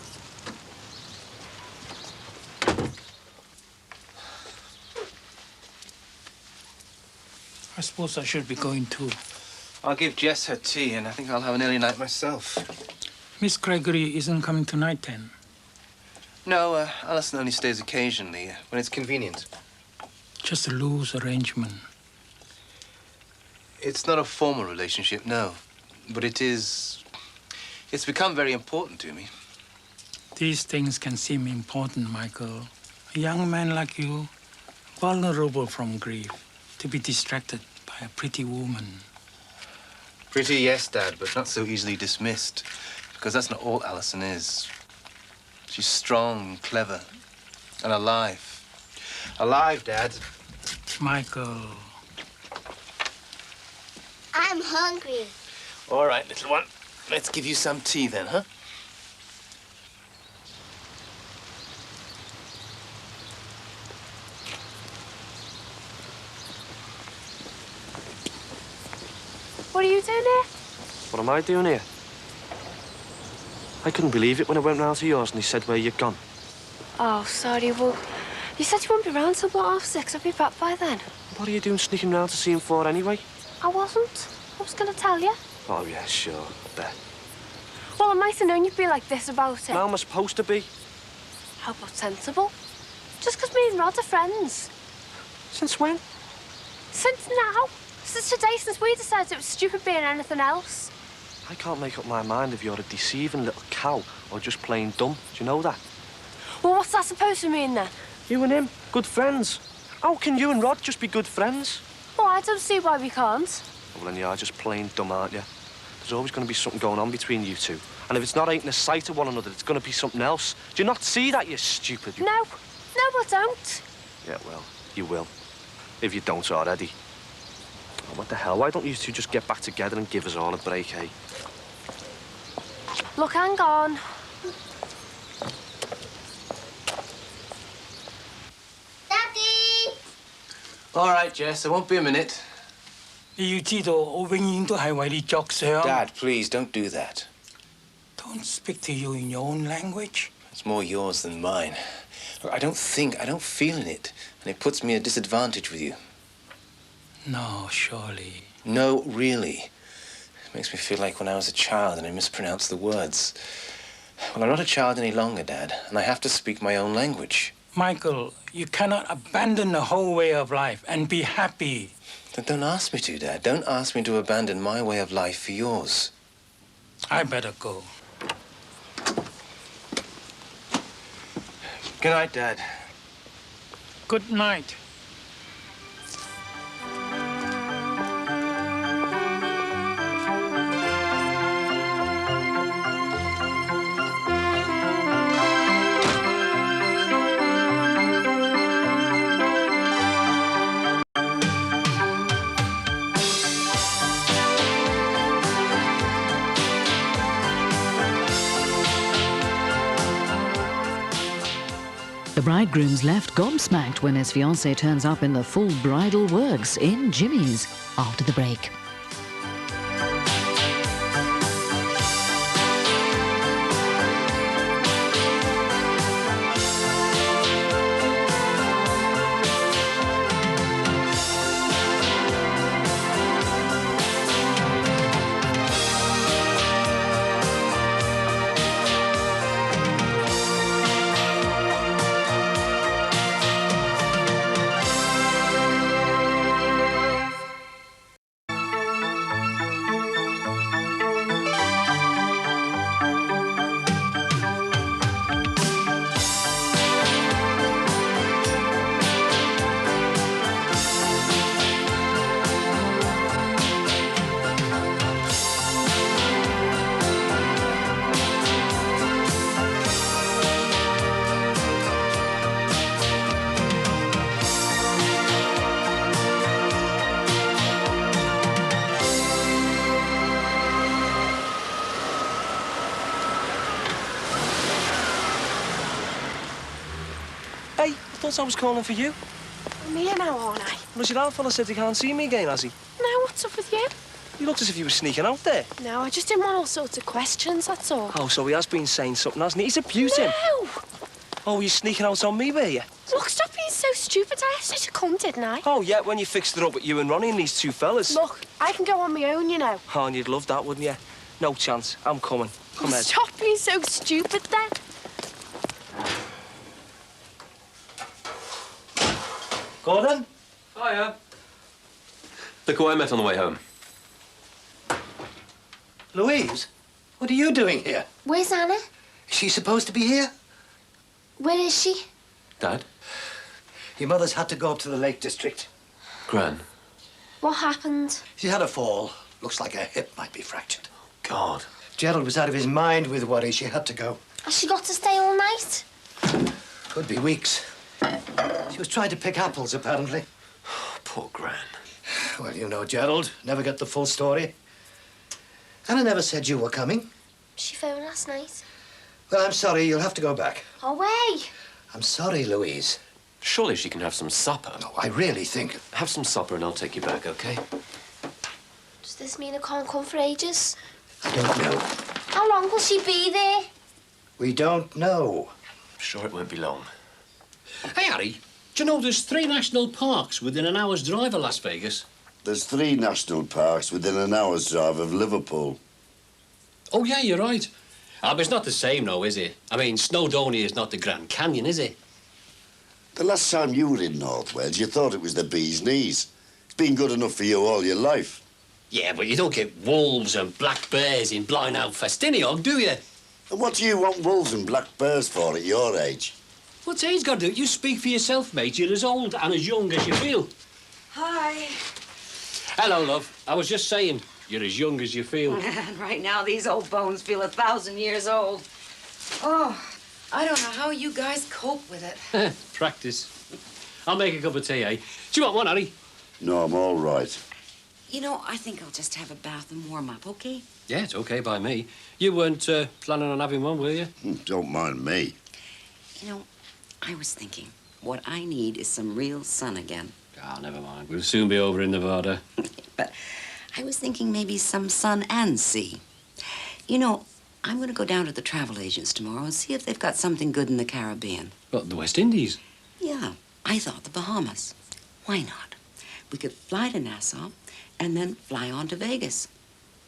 I suppose I should be going too. I'll give Jess her tea, and I think I'll have an early night myself. Miss Gregory isn't coming tonight, then? No, Alison only stays occasionally, when it's convenient. Just a loose arrangement. It's not a formal relationship, no. But it's become very important to me. These things can seem important, Michael. A young man like you, vulnerable from grief, to be distracted by a pretty woman. Pretty, yes, Dad, but not so easily dismissed. Because that's not all Alison is. She's strong and clever and alive. Alive, Dad. Michael. I'm hungry. All right, little one. Let's give you some tea then, huh? What are you doing here? What am I doing here? I couldn't believe it when I went round to yours and he said where you'd gone. Oh, sorry. Well, you said you wouldn't be round till about 6:30. I'll be back by then. What are you doing sneaking round to see him for anyway? I wasn't. I was going to tell you. Oh, yeah, sure, I bet. Well, I might have known you'd be like this about it. How am I supposed to be? How about sensible? Just 'cause me and Rod are friends. Since when? Since now. Since today, since we decided it was stupid being anything else. I can't make up my mind if you're a deceiving little cow or just plain dumb. Do you know that? Well, what's that supposed to mean then? You and him, good friends. How can you and Rod just be good friends? Well, I don't see why we can't. Well, then you are just plain dumb, aren't you? There's always going to be something going on between you two. And if it's not ain't a sight of one another, it's going to be something else. Do you not see that, you stupid? No, I don't. Yeah, well, you will. If you don't already. What the hell? Why don't you two just get back together and give us all a break, eh? Look, hang on. Daddy! All right, Jess, I won't be a minute. 你要知道，我永遠都係為你着想。 Dad, please, don't do that. Don't speak to you in your own language. It's more yours than mine. Look, I don't feel in it, and it puts me at a disadvantage with you. No, surely. No, really. It makes me feel like when I was a child and I mispronounced the words. Well, I'm not a child any longer, Dad, and I have to speak my own language. Michael, you cannot abandon the whole way of life and be happy. Then don't ask me to, Dad. Don't ask me to abandon my way of life for yours. I better go. Good night, Dad. Good night. The bridegroom's left gobsmacked when his fiancée turns up in the full bridal works in Jimmy's after the break. Hey, I thought I was calling for you. I'm here now, aren't I? Well, as your old fella said he can't see me again, has he? No, what's up with you? You looked as if you were sneaking out there. No, I just didn't want all sorts of questions, that's all. Oh, so he has been saying something, hasn't he? He's abusing. No! Oh, you're sneaking out on me, were you? Look, stop being so stupid. I asked you to come, didn't I? Oh, yeah, when you fixed it up with you and Ronnie and these two fellas. Look, I can go on my own, you know. Oh, and you'd love that, wouldn't you? No chance. I'm coming. Come on. Stop being so stupid, then. Gordon? Hiya. Look who I met on the way home. Louise, what are you doing here? Where's Anna? Is she supposed to be here? Where is she? Dad? Your mother's had to go up to the Lake District. Gran? What happened? She had a fall. Looks like her hip might be fractured. God. Gerald was out of his mind with worry. She had to go. Has she got to stay all night? Could be weeks. She was trying to pick apples, apparently. Poor Gran. Well, you know Gerald. Never get the full story. Anna never said you were coming. She phoned last night. Well, I'm sorry. You'll have to go back. Away! I'm sorry, Louise. Surely she can have some supper. No, I really think... Have some supper and I'll take you back, okay? Does this mean I can't come for ages? I don't know. How long will she be there? We don't know. I'm sure it won't be long. Hey, Harry, do you know there's 3 national parks within an hour's drive of Las Vegas? There's 3 national parks within an hour's drive of Liverpool. Oh, yeah, you're right. But it's not the same, though, is it? I mean, Snowdonia is not the Grand Canyon, is it? The last time you were in North Wales, you thought it was the bee's knees. It's been good enough for you all your life. Yeah, but you don't get wolves and black bears in Blind-Out Festiniog, do you? And what do you want wolves and black bears for at your age? What's age got to do? You speak for yourself, mate. You're as old and as young as you feel. Hi. Hello, love. I was just saying, you're as young as you feel. And right now, these old bones feel 1,000 years old. Oh, I don't know how you guys cope with it. Practice. I'll make a cup of tea, eh? Do you want one, Harry? No, I'm all right. You know, I think I'll just have a bath and warm up, okay? Yeah, it's okay by me. You weren't planning on having one, were you? Don't mind me. You know, I was thinking, what I need is some real sun again. Ah, never mind. We'll soon be over in Nevada. But I was thinking maybe some sun and sea. You know, I'm going to go down to the travel agents tomorrow and see if they've got something good in the Caribbean. What, the West Indies? Yeah, I thought the Bahamas. Why not? We could fly to Nassau and then fly on to Vegas.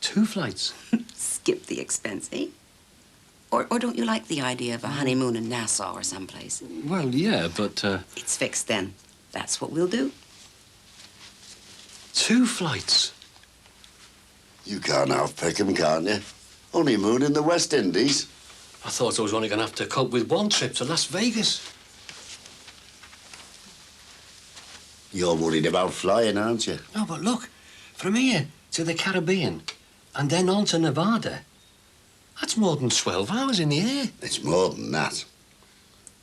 2 flights? Skip the expense, eh? Or don't you like the idea of a honeymoon in Nassau or someplace? Well, yeah, but... It's fixed then. That's what we'll do. 2 flights? You can't outpick 'em, can't you? Honeymoon in the West Indies. I thought I was only going to have to cope with 1 trip to Las Vegas. You're worried about flying, aren't you? No, but look, from here to the Caribbean and then on to Nevada, that's more than 12 hours in the air. It's more than that.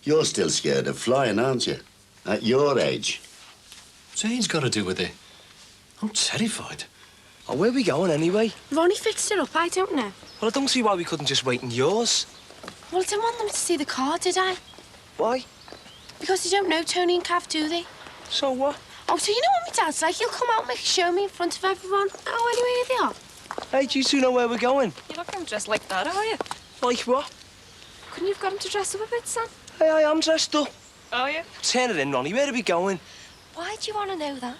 You're still scared of flying, aren't you? At your age. What's age got to do with it? I'm terrified. Oh, where are we going anyway? Ronnie fixed it up, I don't know. Well, I don't see why we couldn't just wait in yours. Well, I didn't want them to see the car, did I? Why? Because they don't know Tony and Cav, do they? So what? Oh, so you know what my dad's like? He'll come out and make a show me in front of everyone. Oh, anyway, here they are. Hey, do you two know where we're going? You're not going to dress like that, are you? Like what? Couldn't you have got him to dress up a bit, Sam? Hey, I am dressed up. Are you? Turn it in, Ronnie. Where are we going? Why do you want to know that?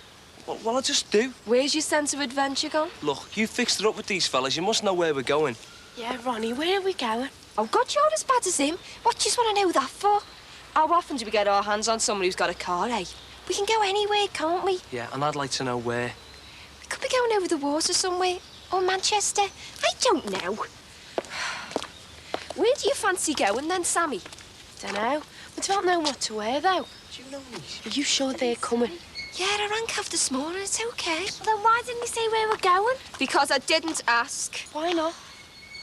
Well, I just do. Where's your sense of adventure gone? Look, you fixed it up with these fellas. You must know where we're going. Yeah, Ronnie, where are we going? Oh, God, you're as bad as him. What do you just want to know that for? How often do we get our hands on someone who's got a car, eh? We can go anywhere, can't we? Yeah, and I'd like to know where. We could be going over the water somewhere. Or Manchester. I don't know. Where do you fancy going then, Sammy? Dunno. We don't know what to wear, though. Do you know these? Are you sure they're coming? Yeah, I rang Cav this morning. It's okay. Well, then why didn't you say where we're going? Because I didn't ask. Why not?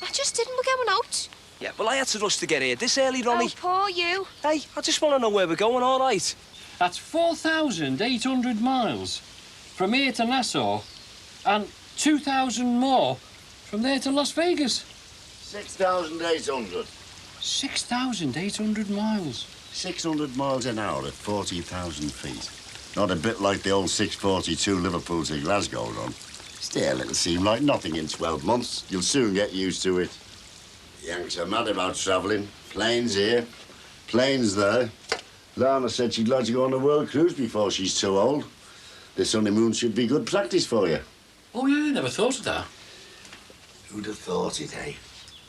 I just didn't. We're going out. Yeah, well, I had to rush to get here this early, Ronnie. Oh, poor you. Hey, I just want to know where we're going, all right? That's 4,800 miles from here to Nassau and 2,000 more from there to Las Vegas. 6,800. 6,800 miles. 600 miles an hour at 40,000 feet. Not a bit like the old 642 Liverpool to Glasgow run. Still, it'll seem like nothing in 12 months. You'll soon get used to it. Yanks are mad about travelling. Planes here, planes there. Lana said she'd like to go on a world cruise before she's too old. This honeymoon should be good practice for you. Oh, yeah, never thought of that. Who'd have thought it, eh?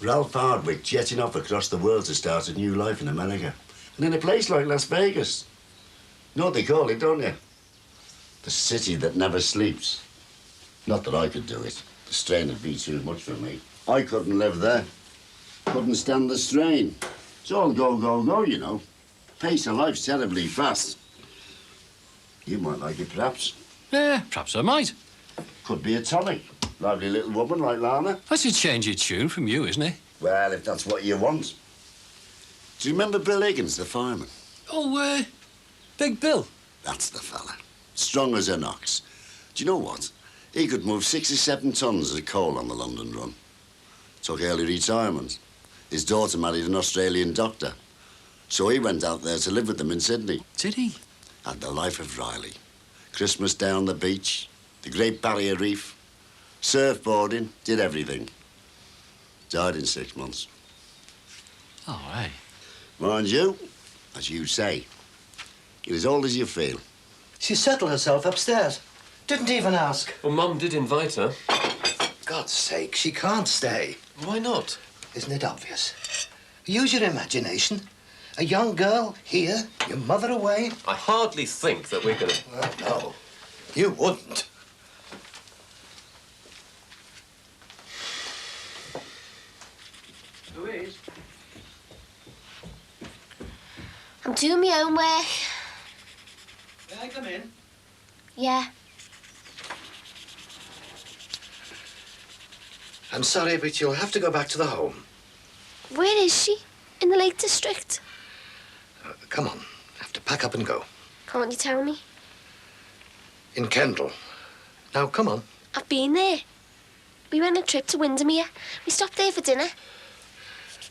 Ralph Hardwick jetting off across the world to start a new life in America. And in a place like Las Vegas. You know what they call it, don't you? The city that never sleeps. Not that I could do it. The strain would be too much for me. I couldn't live there. Couldn't stand the strain. It's all go, go, go, you know. Pace of life's terribly fast. You might like it, perhaps. Yeah, perhaps I might. Could be a tonic. Lively little woman like Lana. That's a change of tune from you, isn't it? Well, if that's what you want. Do you remember Bill Higgins, the fireman? Oh, Big Bill. That's the fella. Strong as an ox. Do you know what? He could move 6 or 7 tons of coal on the London run. Took early retirement. His daughter married an Australian doctor. So he went out there to live with them in Sydney. Did he? Had the life of Riley. Christmas day on the beach, the Great Barrier Reef, surfboarding, did everything. Died in 6 months. Oh, hey. Mind you, as you say, you're as old as you feel. She settled herself upstairs. Didn't even ask. Well, Mum did invite her. God's sake, she can't stay. Why not? Isn't it obvious? Use your imagination. A young girl here, your mother away. I hardly think that we're gonna... Well, no, you wouldn't. Louise? I'm doing my own work. May I come in? Yeah. I'm sorry, but you'll have to go back to the home. Where is she? In the Lake District? Come on, have to pack up and go. Can't you tell me? In Kendal. Now, come on. I've been there. We went on a trip to Windermere. We stopped there for dinner.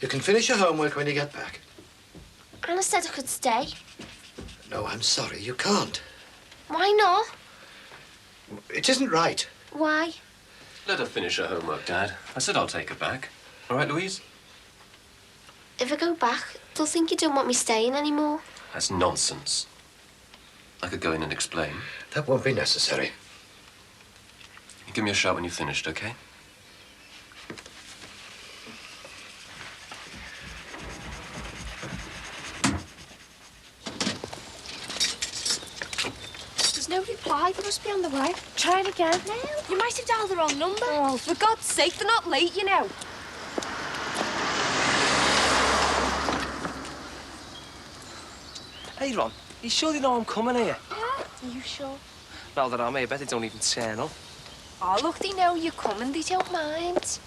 You can finish your homework when you get back. Anna said I could stay. No, I'm sorry, you can't. Why not? It isn't right. Why? Let her finish her homework, Dad. I said I'll take her back. All right, Louise? If I go back, they'll think you don't want me staying anymore. That's nonsense. I could go in and explain. That won't be necessary. You give me a shout when you've finished, okay? There's no reply. They must be on the way. Try it again. No. You might have dialed the wrong number. Oh, for God's sake, they're not late, you know. Hey, Ron, you sure they know I'm coming here? Yeah? Are you sure? Now that I'm here, I bet they don't even turn up. Oh, look, they know you're coming. They don't mind.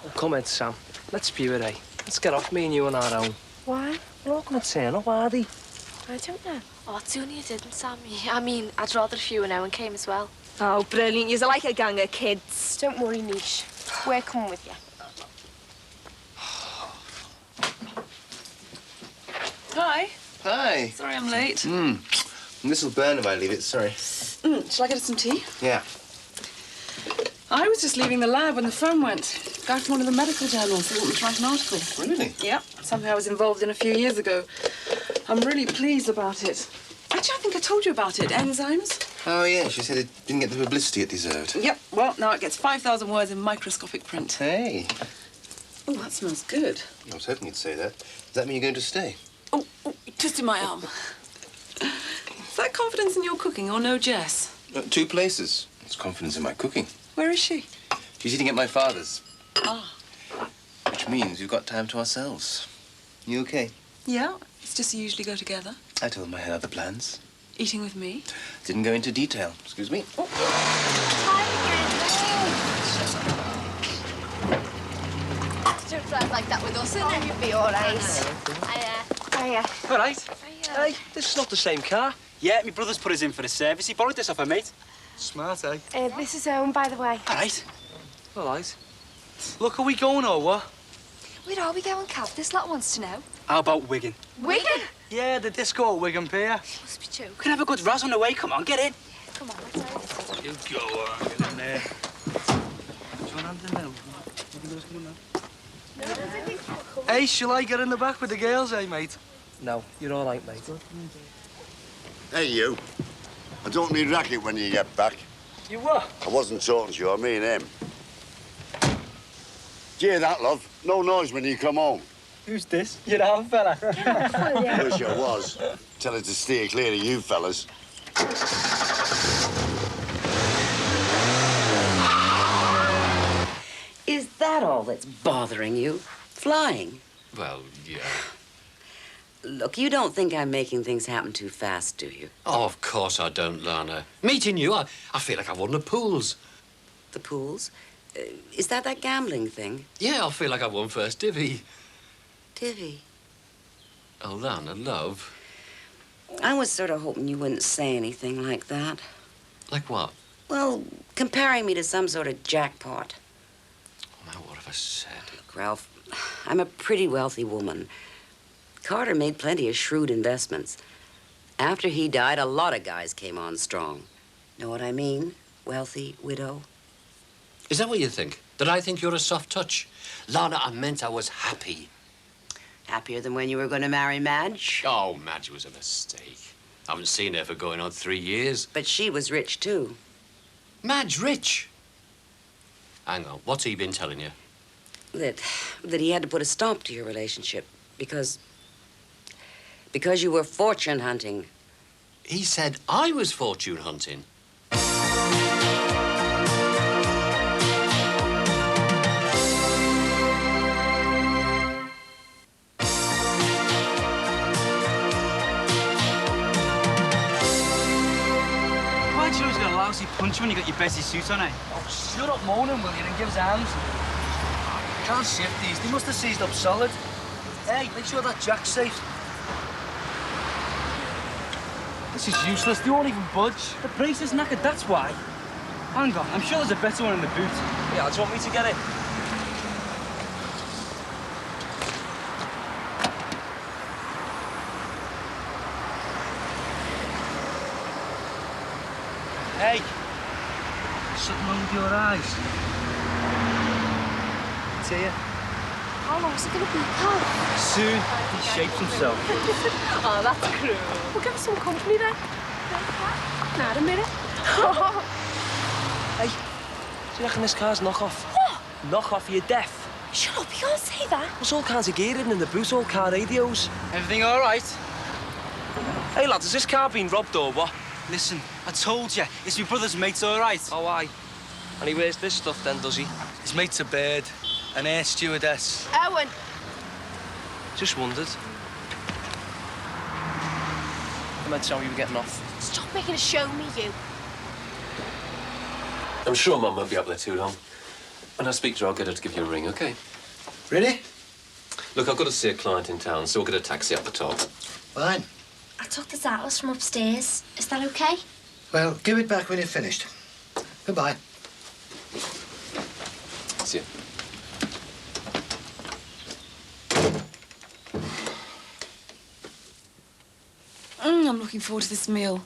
Oh, come in, Sam. Let's spew it, eh? Let's get off, me and you on our own. Why? They're not going to turn up, are they? I don't know. Oh, it's only you didn't, Sammy. I mean, I'd rather if you and Owen came as well. Oh, brilliant. You're like a gang of kids. Don't worry, Niche. We're coming with you. Hi. Hi. Sorry I'm late. This'll burn if I leave it, sorry. Shall I get us some tea? Yeah. I was just leaving the lab when the phone went. Guy from one of the medical journals. They want me to write an article. Really? Yeah. Something I was involved in a few years ago. I'm really pleased about it. Actually, I think I told you about it. Enzymes. Oh, yeah, she said it didn't get the publicity it deserved. Yep. Well, now it gets 5,000 words in microscopic print. Hey. Oh, that smells good. I was hoping you'd say that. Does that mean you're going to stay? Oh, twisted my arm. Is that confidence in your cooking or no, Jess? 2 places. It's confidence in my cooking. Where is she? She's eating at my father's. Ah. Which means we've got time to ourselves. You okay? Yeah. It's just you usually go together. I told him I had other plans. Eating with me. Didn't go into detail. Excuse me. Oh. Don't drive like that with us, innit? You'll be all right. Hiya. All right. Hey, this is not the same car. Yeah, my brother's put us in for a service. He borrowed this off a mate. Smart, eh? This is Owen, by the way. All right. All right. Look, are we going or what? Where are we going, Cav? This lot wants to know. How about Wigan? Wigan? Yeah, the disco at Wigan Pier. Must be joking. We can have a good razz on the way. Come on, get in. Come on, let's go. You go on, get in there. Hey, shall I get in the back with the girls, eh, mate? No, you're all right, mate. Hey, you. I don't need racket when you get back. You what? I wasn't talking to you, I mean him. Do you hear that, love? No noise when you come home. Who's this? Your arm fella. Wish I was. Tell her to steer clear of you fellas. Is that all that's bothering you? Flying? Well, yeah. Look, you don't think I'm making things happen too fast, do you? Oh, of course I don't, Lana. Meeting you, I feel like I won the pools. The pools? Is that gambling thing? Yeah, I feel like I won first divvy. Divvy? Oh, Lana, love. I was sort of hoping you wouldn't say anything like that. Like what? Well, comparing me to some sort of jackpot. Oh, now, what have I said? Look, Ralph, I'm a pretty wealthy woman. Carter made plenty of shrewd investments. After he died, a lot of guys came on strong. Know what I mean? Wealthy widow. Is that what you think? That I think you're a soft touch? Lana, I meant I was happy. Happier than when you were going to marry Madge? Oh, Madge was a mistake. I haven't seen her for going on 3 years. But she was rich, too. Madge rich? Hang on, what's he been telling you? That he had to put a stop to your relationship because you were fortune hunting. He said I was fortune hunting. Why'd you always get a lousy punch when you got your Bessie suit on, eh? Oh, shut up moaning, will you, and give us hands. Can't shift these. They must have seized up solid. Hey, make sure that jack's safe. This is useless. They won't even budge. The brace is knackered, that's why. Hang on, I'm sure there's a better one in the boot. Yeah, do you want me to get it? Hey! Something wrong with your eyes. It's here. How long is it going to be, Carl? Soon, he shapes himself. Oh, that's cruel. We'll give us some company then. Not a minute. Hey, do you reckon this car's knock-off? What? Knock-off, you're deaf. Shut up, you can't say that. There's all kinds of gear hidden in the boot, all car radios. Everything all right? Hey, lads, has this car been robbed or what? Listen, I told you, it's my brother's mate's all right. Oh, aye. And he wears this stuff then, does he? His mate's a bird, an air stewardess. Owen. Just wondered. I meant to tell me you were getting off. Stop making a show me, you. I'm sure Mum won't be up there too long. When I speak to her, I'll get her to give you a ring, OK? Really? Look, I've got to see a client in town, so we'll get a taxi up the top. Fine. I took the atlas from upstairs. Is that okay? Well, give it back when you're finished. Goodbye. See you. I'm looking forward to this meal.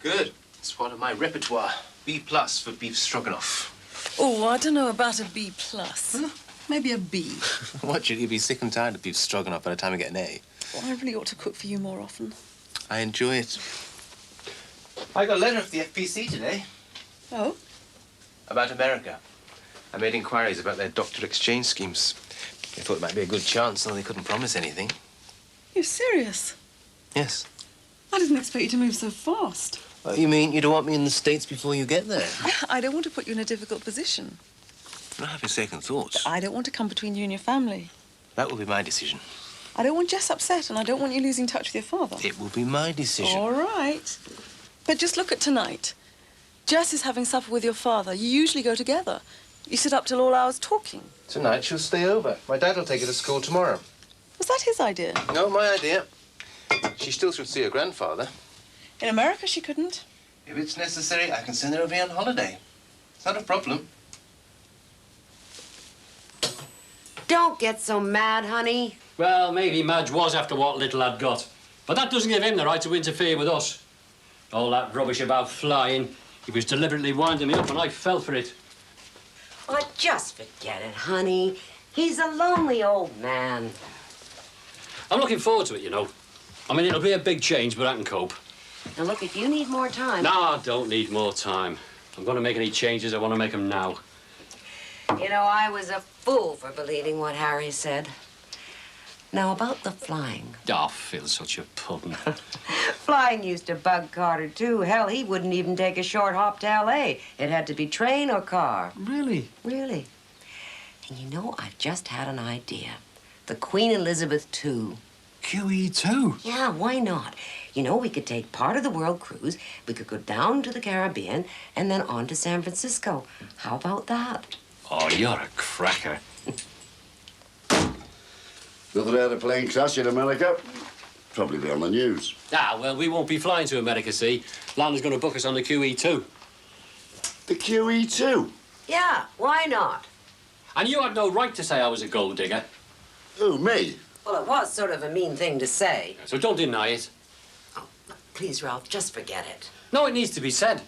Good. It's one of my repertoire. B+ for beef stroganoff. Oh, I don't know about a B+. Maybe a B. What, should you be sick and tired of beef stroganoff by the time I get an A? Well, I really ought to cook for you more often. I enjoy it. I got a letter off the FPC today. Oh? About America. I made inquiries about their doctor exchange schemes. They thought it might be a good chance, though they couldn't promise anything. You're serious? Yes. I didn't expect you to move so fast. What, you mean you don't want me in the States before you get there? I don't want to put you in a difficult position. I'm not having second thoughts. I don't want to come between you and your family. That will be my decision. I don't want Jess upset, and I don't want you losing touch with your father. It will be my decision. All right. But just look at tonight. Jess is having supper with your father. You usually go together. You sit up till all hours talking. Tonight she'll stay over. My dad will take her to school tomorrow. Was that his idea? No, my idea. She still should see her grandfather. In America, she couldn't. If it's necessary, I can send her away on holiday. It's not a problem. Don't get so mad, honey. Well, maybe Madge was after what little I'd got. But that doesn't give him the right to interfere with us. All that rubbish about flying, he was deliberately winding me up and I fell for it. Oh, just forget it, honey. He's a lonely old man. I'm looking forward to it, you know. I mean, it'll be a big change, but I can cope. Now, look, if you need more time... No, I don't need more time. If I'm going to make any changes, I want to make them now. You know, I was a fool for believing what Harry said. Now, about the flying. Oh, Phil's such a puddin'. Flying used to bug Carter, too. Hell, he wouldn't even take a short hop to L.A. It had to be train or car. Really? Really. And you know, I've just had an idea. The Queen Elizabeth II. QE2? Yeah, why not? You know, we could take part of the world cruise, we could go down to the Caribbean, and then on to San Francisco. How about that? Oh, you're a cracker. Another aeroplane crash in America. Probably be on the news. Ah, well, we won't be flying to America, see? Lana's going to book us on the QE2. The QE2? Yeah, why not? And you had no right to say I was a gold digger. Who, me? Well, it was sort of a mean thing to say. So don't deny it. Oh, please, Ralph, just forget it. No, it needs to be said.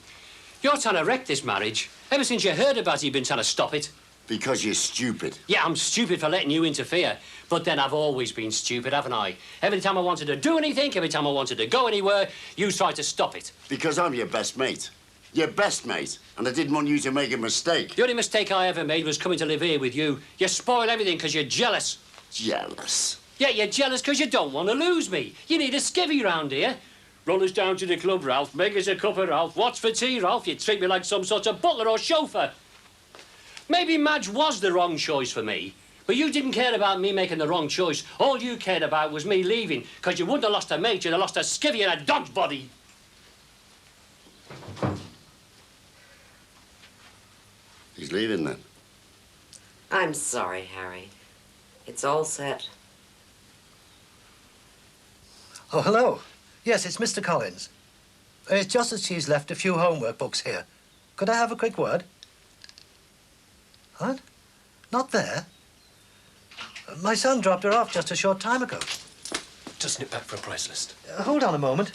You're trying to wreck this marriage. Ever since you heard about it, you've been trying to stop it. Because you're stupid. Yeah, I'm stupid for letting you interfere. But then I've always been stupid, haven't I? Every time I wanted to do anything, every time I wanted to go anywhere, you tried to stop it. Because I'm your best mate. Your best mate. And I didn't want you to make a mistake. The only mistake I ever made was coming to live here with you. You spoil everything because you're jealous. Jealous? Yeah, you're jealous because you don't want to lose me. You need a skivvy round here. Run us down to the club, Ralph. Make us a cuppa, Ralph. What's for tea, Ralph? You treat me like some sort of butler or chauffeur. Maybe Madge was the wrong choice for me, but you didn't care about me making the wrong choice. All you cared about was me leaving, because you wouldn't have lost a mate, you'd have lost a skivvy and a dog's body. He's leaving then. I'm sorry, Harry. It's all set. Oh, hello. Yes, it's Mr. Collins. It's just that she's left a few homework books here. Could I have a quick word? What? Not there? My son dropped her off just a short time ago. Just nip back for a price list. Hold on a moment.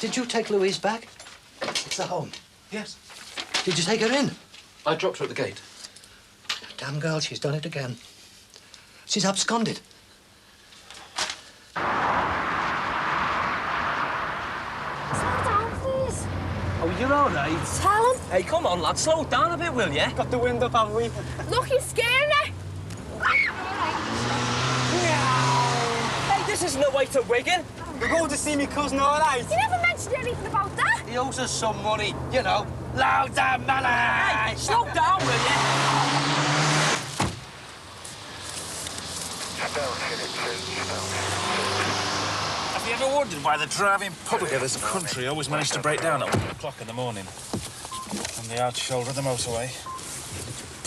Did you take Louise back? It's the home. Yes. Did you take her in? I dropped her at the gate. Damn girl, she's done it again. She's absconded. Oh, you're all right. Tell him. Hey, come on, lad. Slow down a bit, will you? Got the wind up, haven't we? Look, he's scaring her. Hey, this isn't the way to Wigan. We're going to see me cousin, all right? You never mentioned anything about that. He owes us some money, you know. Louder money! Hey, slow down, will you? Have you ever wondered why the driving public of this country always manage to break down at 1 o'clock in the morning? On the out shoulder of the motorway,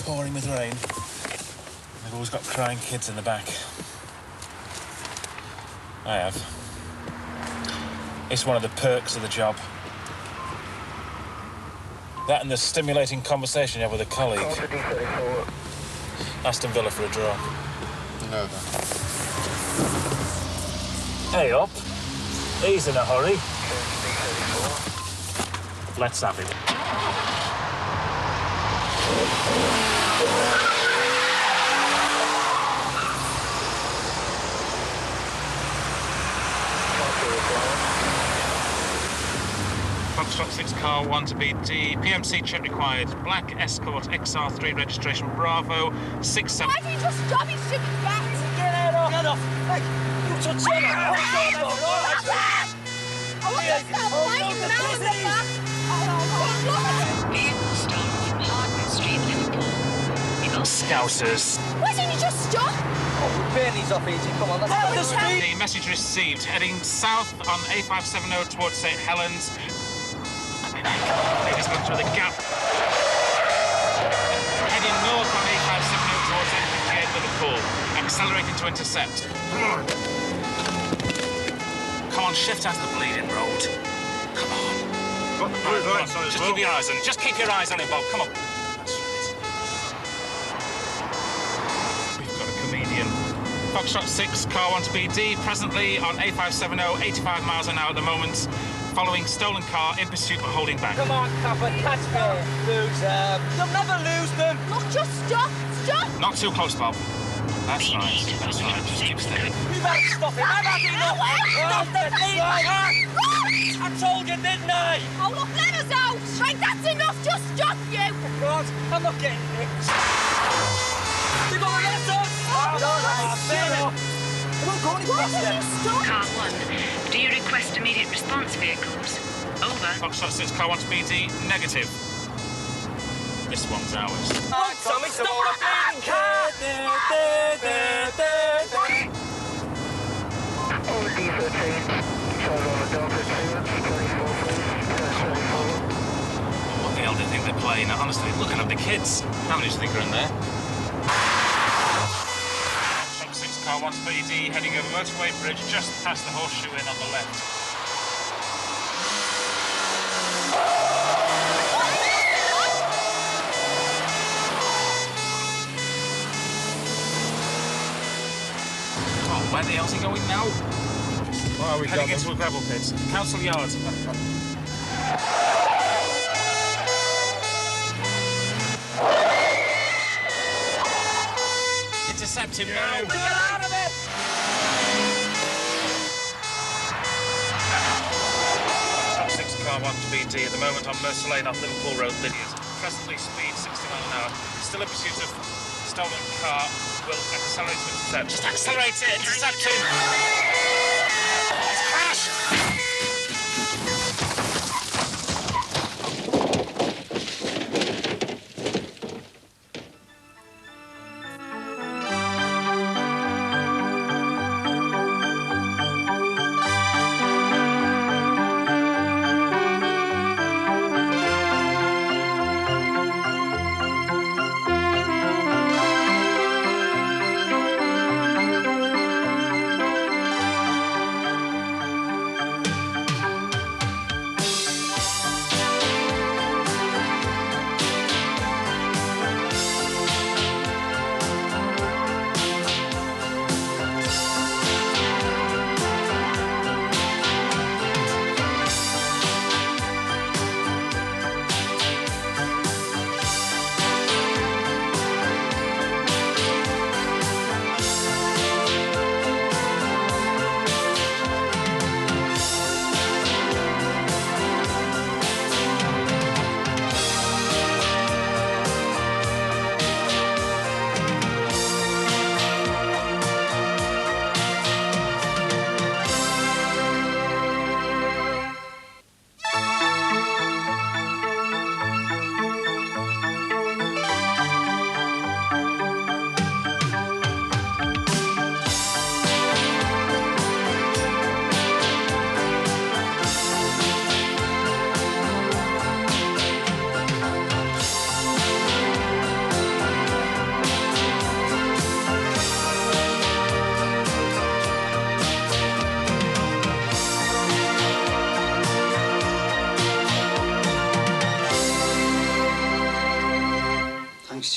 pouring with rain. They've always got crying kids in the back. I have. It's one of the perks of the job. That and the stimulating conversation you have with a colleague. Aston Villa for a draw. No. Hey up. He's in a hurry. Let's have him. Foxtrot 6 car 1 to BD. PMC check required. Black Escort XR3 registration Bravo 67. Why do you just stop his stupid bat? Get off! Get off! Hey, you touch him! I want to stop lying now in the back. Vehicle stopped from Hardman Street, Liverpool. Scousers. Why didn't you just stop? Oh, we'll burn these off easy. Come on, let's go. The message received. Heading south on A570 towards St Helens. Ladies gone through the gap. Heading north on A570 towards NPK Liverpool. Accelerating to intercept. Come on, shift out of the bleeding road. Come on. Right. Just keep your eyes on him. Just keep your eyes on him, Bob. Come on. That's right. We've got a comedian. Foxtrot 6, car 1 to BD. Presently on A570, 85 miles an hour at the moment. Following stolen car in pursuit but holding back. Come on, Capper, catch me. Lose them. You'll never lose them. Look, just stop. Stop. Not too close, Bob. That's right. That's right. Just keep steady. You better stop him. I've had enough. I told you, didn't I? Oh, look, let us out. Right, that's enough. Just stop, you. God, I'm not getting nicked. They're going to get us. Car 1, do you request immediate response vehicles? Over. Foxtrot 6, car 1 to BD, negative. This one's ours. Tommy, stop the bleeding car! What the hell do you think they're playing? Honestly, looking at the kids. How many do you think are in there? Foxtrot 6, car 1 to BD, heading over motorway bridge just past the horseshoe inn on the left. Where the hell's he going now? Well, we heading into a gravel pit. Council Yard. Intercept him now. Get out of it! Top 6 car 1 to BD at the moment on Mercer Lane off Liverpool Road, Lydiard. Presently speed 60 miles an hour. Still in pursuit of stolen car. Will accelerate to intercept. Just accelerate it! Intercept him! Crash!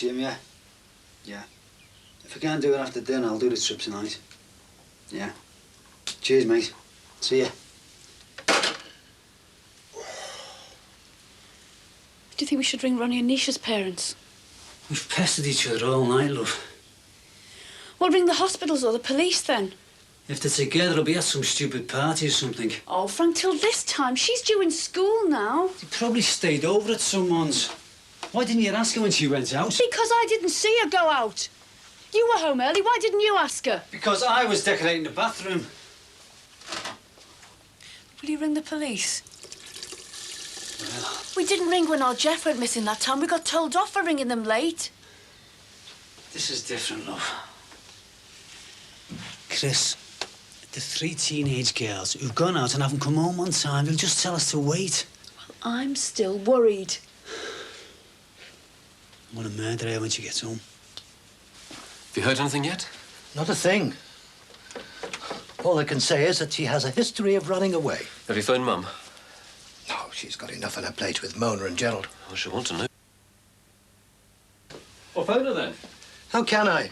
Jim, yeah. Yeah. If I can't do it after dinner, I'll do the trip tonight. Yeah. Cheers, mate. See ya. Do you think we should ring Ronnie and Nisha's parents? We've pestered each other all night, love. Well, ring the hospitals or the police then. If they're together, they'll be at some stupid party or something. Oh, Frank, till this time. She's due in school now. They probably stayed over at someone's. Why didn't you ask her when she went out? Because I didn't see her go out. You were home early. Why didn't you ask her? Because I was decorating the bathroom. Will you ring the police? We didn't ring when our Jeff went missing that time. We got told off for ringing them late. This is different, love. Chris, the 3 teenage girls who've gone out and haven't come home on time, they'll just tell us to wait. Well, I'm still worried. I'm gonna murder her when she gets home. Have you heard anything yet? Not a thing. All I can say is that she has a history of running away. Have you phoned Mum? No, she's got enough on her plate with Mona and Gerald. I should want to know. Well, phone her then. How can I?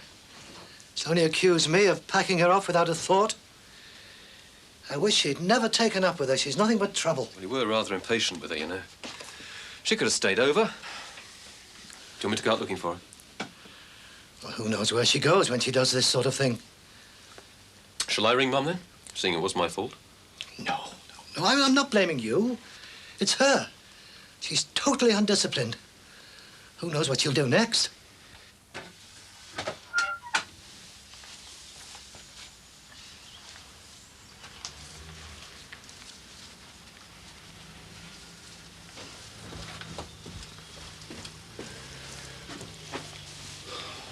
She's only accused me of packing her off without a thought. I wish she'd never taken up with her. She's nothing but trouble. Well, you were rather impatient with her, you know. She could have stayed over. Do you want me to go out looking for her? Well, who knows where she goes when she does this sort of thing? Shall I ring Mum then, seeing it was my fault? No, I'm not blaming you. It's her. She's totally undisciplined. Who knows what she'll do next?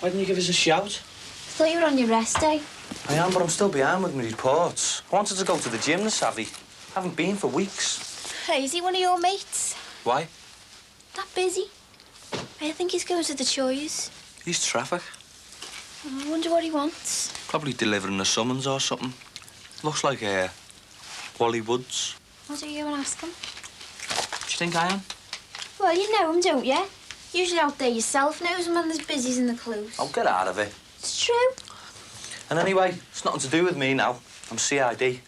Why didn't you give us a shout? I thought you were on your rest day. I am, but I'm still behind with my reports. I wanted to go to the gym this Savvy. Haven't been for weeks. Hey, is he one of your mates? Why? That busy? I think he's going to the Choirs. He's traffic. I wonder what he wants. Probably delivering a summons or something. Looks like Wally Woods. What do you go and ask him? Do you think I am? Well, you know him, don't you? Usually out there yourself, knows him when there's busies in the close. I'll get out of it. It's true. And anyway, it's nothing to do with me now. I'm CID.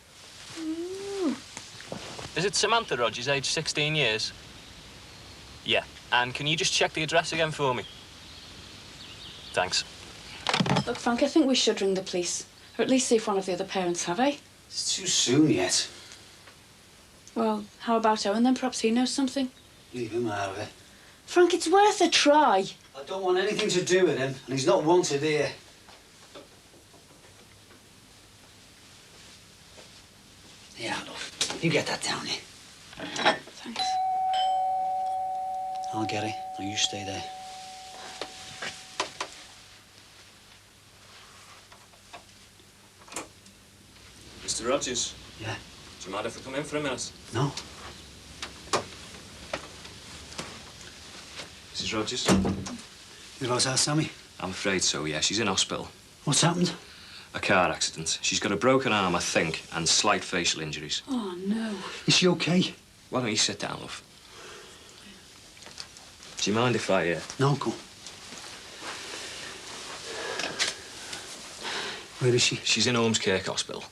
Is it Samantha Rogers, age 16 years? Yeah. And can you just check the address again for me? Thanks. Look, Frank, I think we should ring the police. Or at least see if one of the other parents have, eh? It's too soon yet. Well, how about Owen then? Perhaps he knows something. Leave him out of it. Frank, it's worth a try. I don't want anything to do with him, and he's not wanted here. Yeah, love. You get that down here. Thanks. I'll get it. Now you stay there. Mr. Rogers? Yeah? Do you mind if I come in for a minute? No. Mrs. Rogers? You lost our Sammy? I'm afraid so, yeah. She's in hospital. What's happened? A car accident. She's got a broken arm, I think, and slight facial injuries. Oh, no. Is she okay? Why don't you sit down, love? Do you mind if I, No, go. Where is she? She's in Ormskirk Hospital.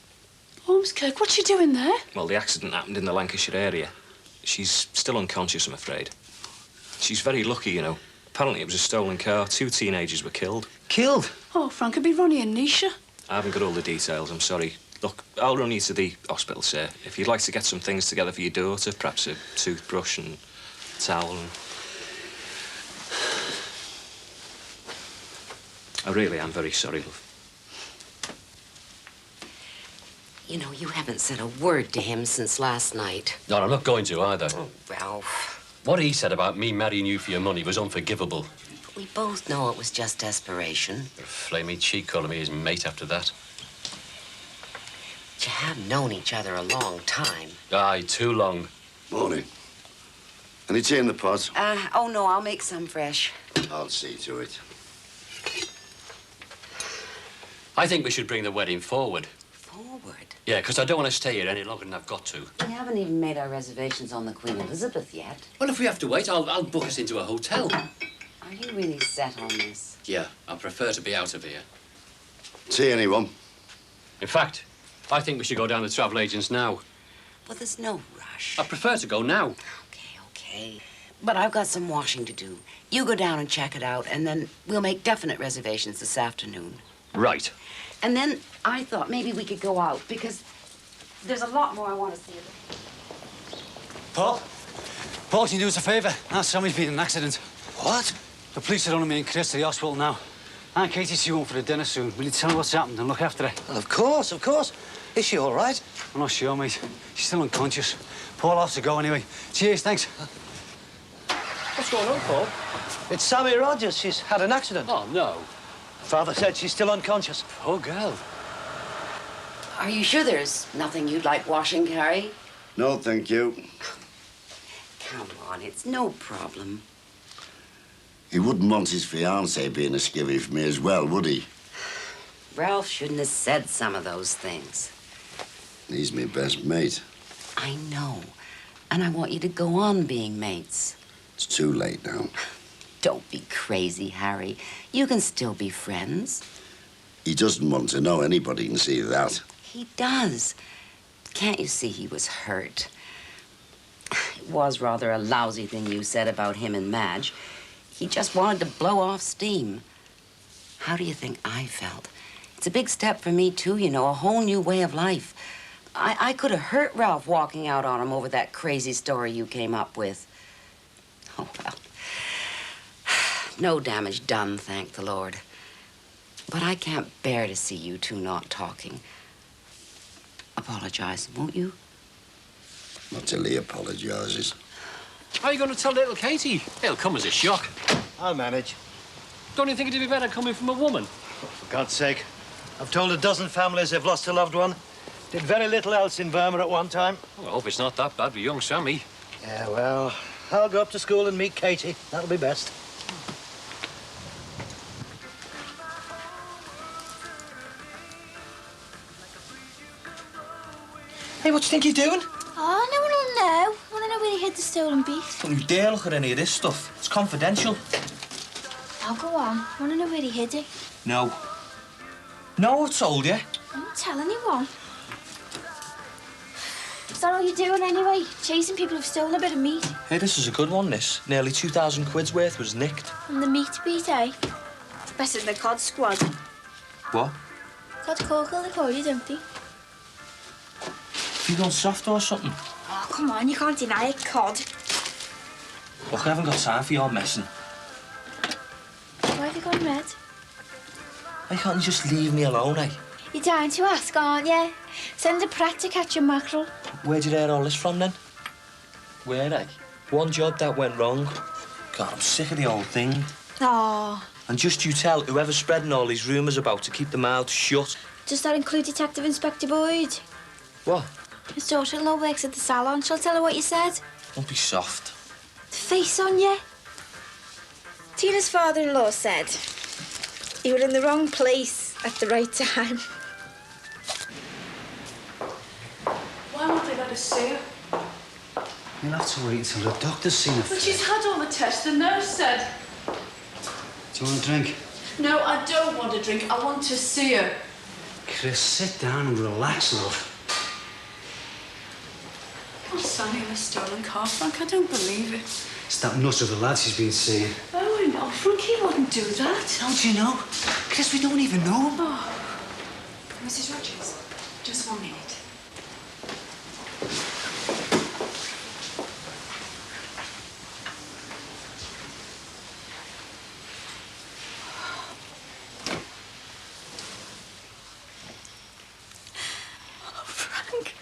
Ormskirk, what's she doing there? Well, the accident happened in the Lancashire area. She's still unconscious, I'm afraid. She's very lucky, you know. Apparently it was a stolen car. 2 teenagers were killed. Killed? Oh, Frank, it'd be Ronnie and Nisha. I haven't got all the details, I'm sorry. Look, I'll run you to the hospital, sir. If you'd like to get some things together for your daughter, perhaps a toothbrush and a towel and... I really am very sorry, love. You know, you haven't said a word to him since last night. No, I'm not going to either. Oh, Ralph. What he said about me marrying you for your money was unforgivable. We both know it was just desperation. Flamey cheek calling me his mate after that. You have known each other a long time. Aye, too long. Morning. Any tea in the pot? Oh, no, I'll make some fresh. I'll see to it. I think we should bring the wedding forward. Forward? Yeah, because I don't want to stay here any longer than I've got to. We haven't even made our reservations on the Queen Elizabeth yet. Well, if we have to wait, I'll book us into a hotel. Are you really set on this? Yeah, I prefer to be out of here. See anyone? In fact, I think we should go down to travel agents now. Well, there's no rush. I prefer to go now. Okay. But I've got some washing to do. You go down and check it out, and then we'll make definite reservations this afternoon. Right. And then I thought maybe we could go out, because there's a lot more I want to see. Paul? Paul, can you do us a favour? Aunt Sammy's been in an accident. What? The police are on me and Chris to the hospital now. Aunt Katie's due home for the dinner soon. Will you tell her what's happened and look after her? Well, of course, of course. Is she all right? I'm not sure, mate. She's still unconscious. Paul has to go anyway. Cheers, thanks. What's going on, Paul? It's Sammy Rogers. She's had an accident. Oh, no. Father said she's still unconscious. Poor girl. Are you sure there's nothing you'd like washing, Carrie? No, thank you. Come on, it's no problem. He wouldn't want his fiancée being a skivvy for me as well, would he? Ralph shouldn't have said some of those things. He's my best mate. I know. And I want you to go on being mates. It's too late now. Don't be crazy, Harry. You can still be friends. He doesn't want to know anybody can see that. He does. Can't you see he was hurt? It was rather a lousy thing you said about him and Madge. He just wanted to blow off steam. How do you think I felt? It's a big step for me, too, you know, a whole new way of life. I could have hurt Ralph walking out on him over that crazy story you came up with. Oh, well. No damage done, thank the Lord. But I can't bear to see you two not talking. Apologize, won't you? Not till he apologises. How are you going to tell little Katie? It'll come as a shock. I'll manage. Don't you think it'd be better coming from a woman? For God's sake. I've told a dozen families they've lost a loved one. Did very little else in Burma at one time. Well, I hope it's not that bad for young Sammy. Yeah, well, I'll go up to school and meet Katie. That'll be best. Hey, what do you think you're doing? Oh, no one will know. I want to know where he hid the stolen beef. Don't you dare look at any of this stuff. It's confidential. I'll go on. I want to know where he hid it. No. No, I told you. I won't tell anyone. Is that all you're doing anyway? Chasing people who've stolen a bit of meat? Hey, this is a good one, this. Nearly 2,000 quid's worth was nicked. And the meat beat, eh? Better than the cod squad. What? Cod corkle, they call you, don't they? You gone soft or something? Oh, come on, you can't deny it, cod. Look, I haven't got time for your messing. Why have you gone red? Why can't you just leave me alone, eh? You're dying to ask, aren't you? Send a prat to catch a mackerel. Where'd you hear all this from, then? Where, eh? One job that went wrong. God, I'm sick of the whole thing. Oh. And just you tell whoever's spreading all these rumours about to keep their mouths shut. Does that include Detective Inspector Boyd? What? His daughter-in-law works at the salon. Shall I tell her what you said? Don't be soft. Face on you. Tina's father-in-law said you were in the wrong place at the right time. Why won't they let us see her? You'll have to wait until the doctor's seen her. But she's had all the tests, the nurse said. Do you want a drink? No, I don't want a drink. I want to see her. Chris, sit down and relax, love. Oh, Sammy in a stolen car, Frank. I don't believe it. It's that nut of a lad she's been seeing. Oh, no, Frank, he wouldn't do that. Don't you know? Chris, we don't even know him. Oh. Mrs. Rogers, just 1 minute. Oh, Frank.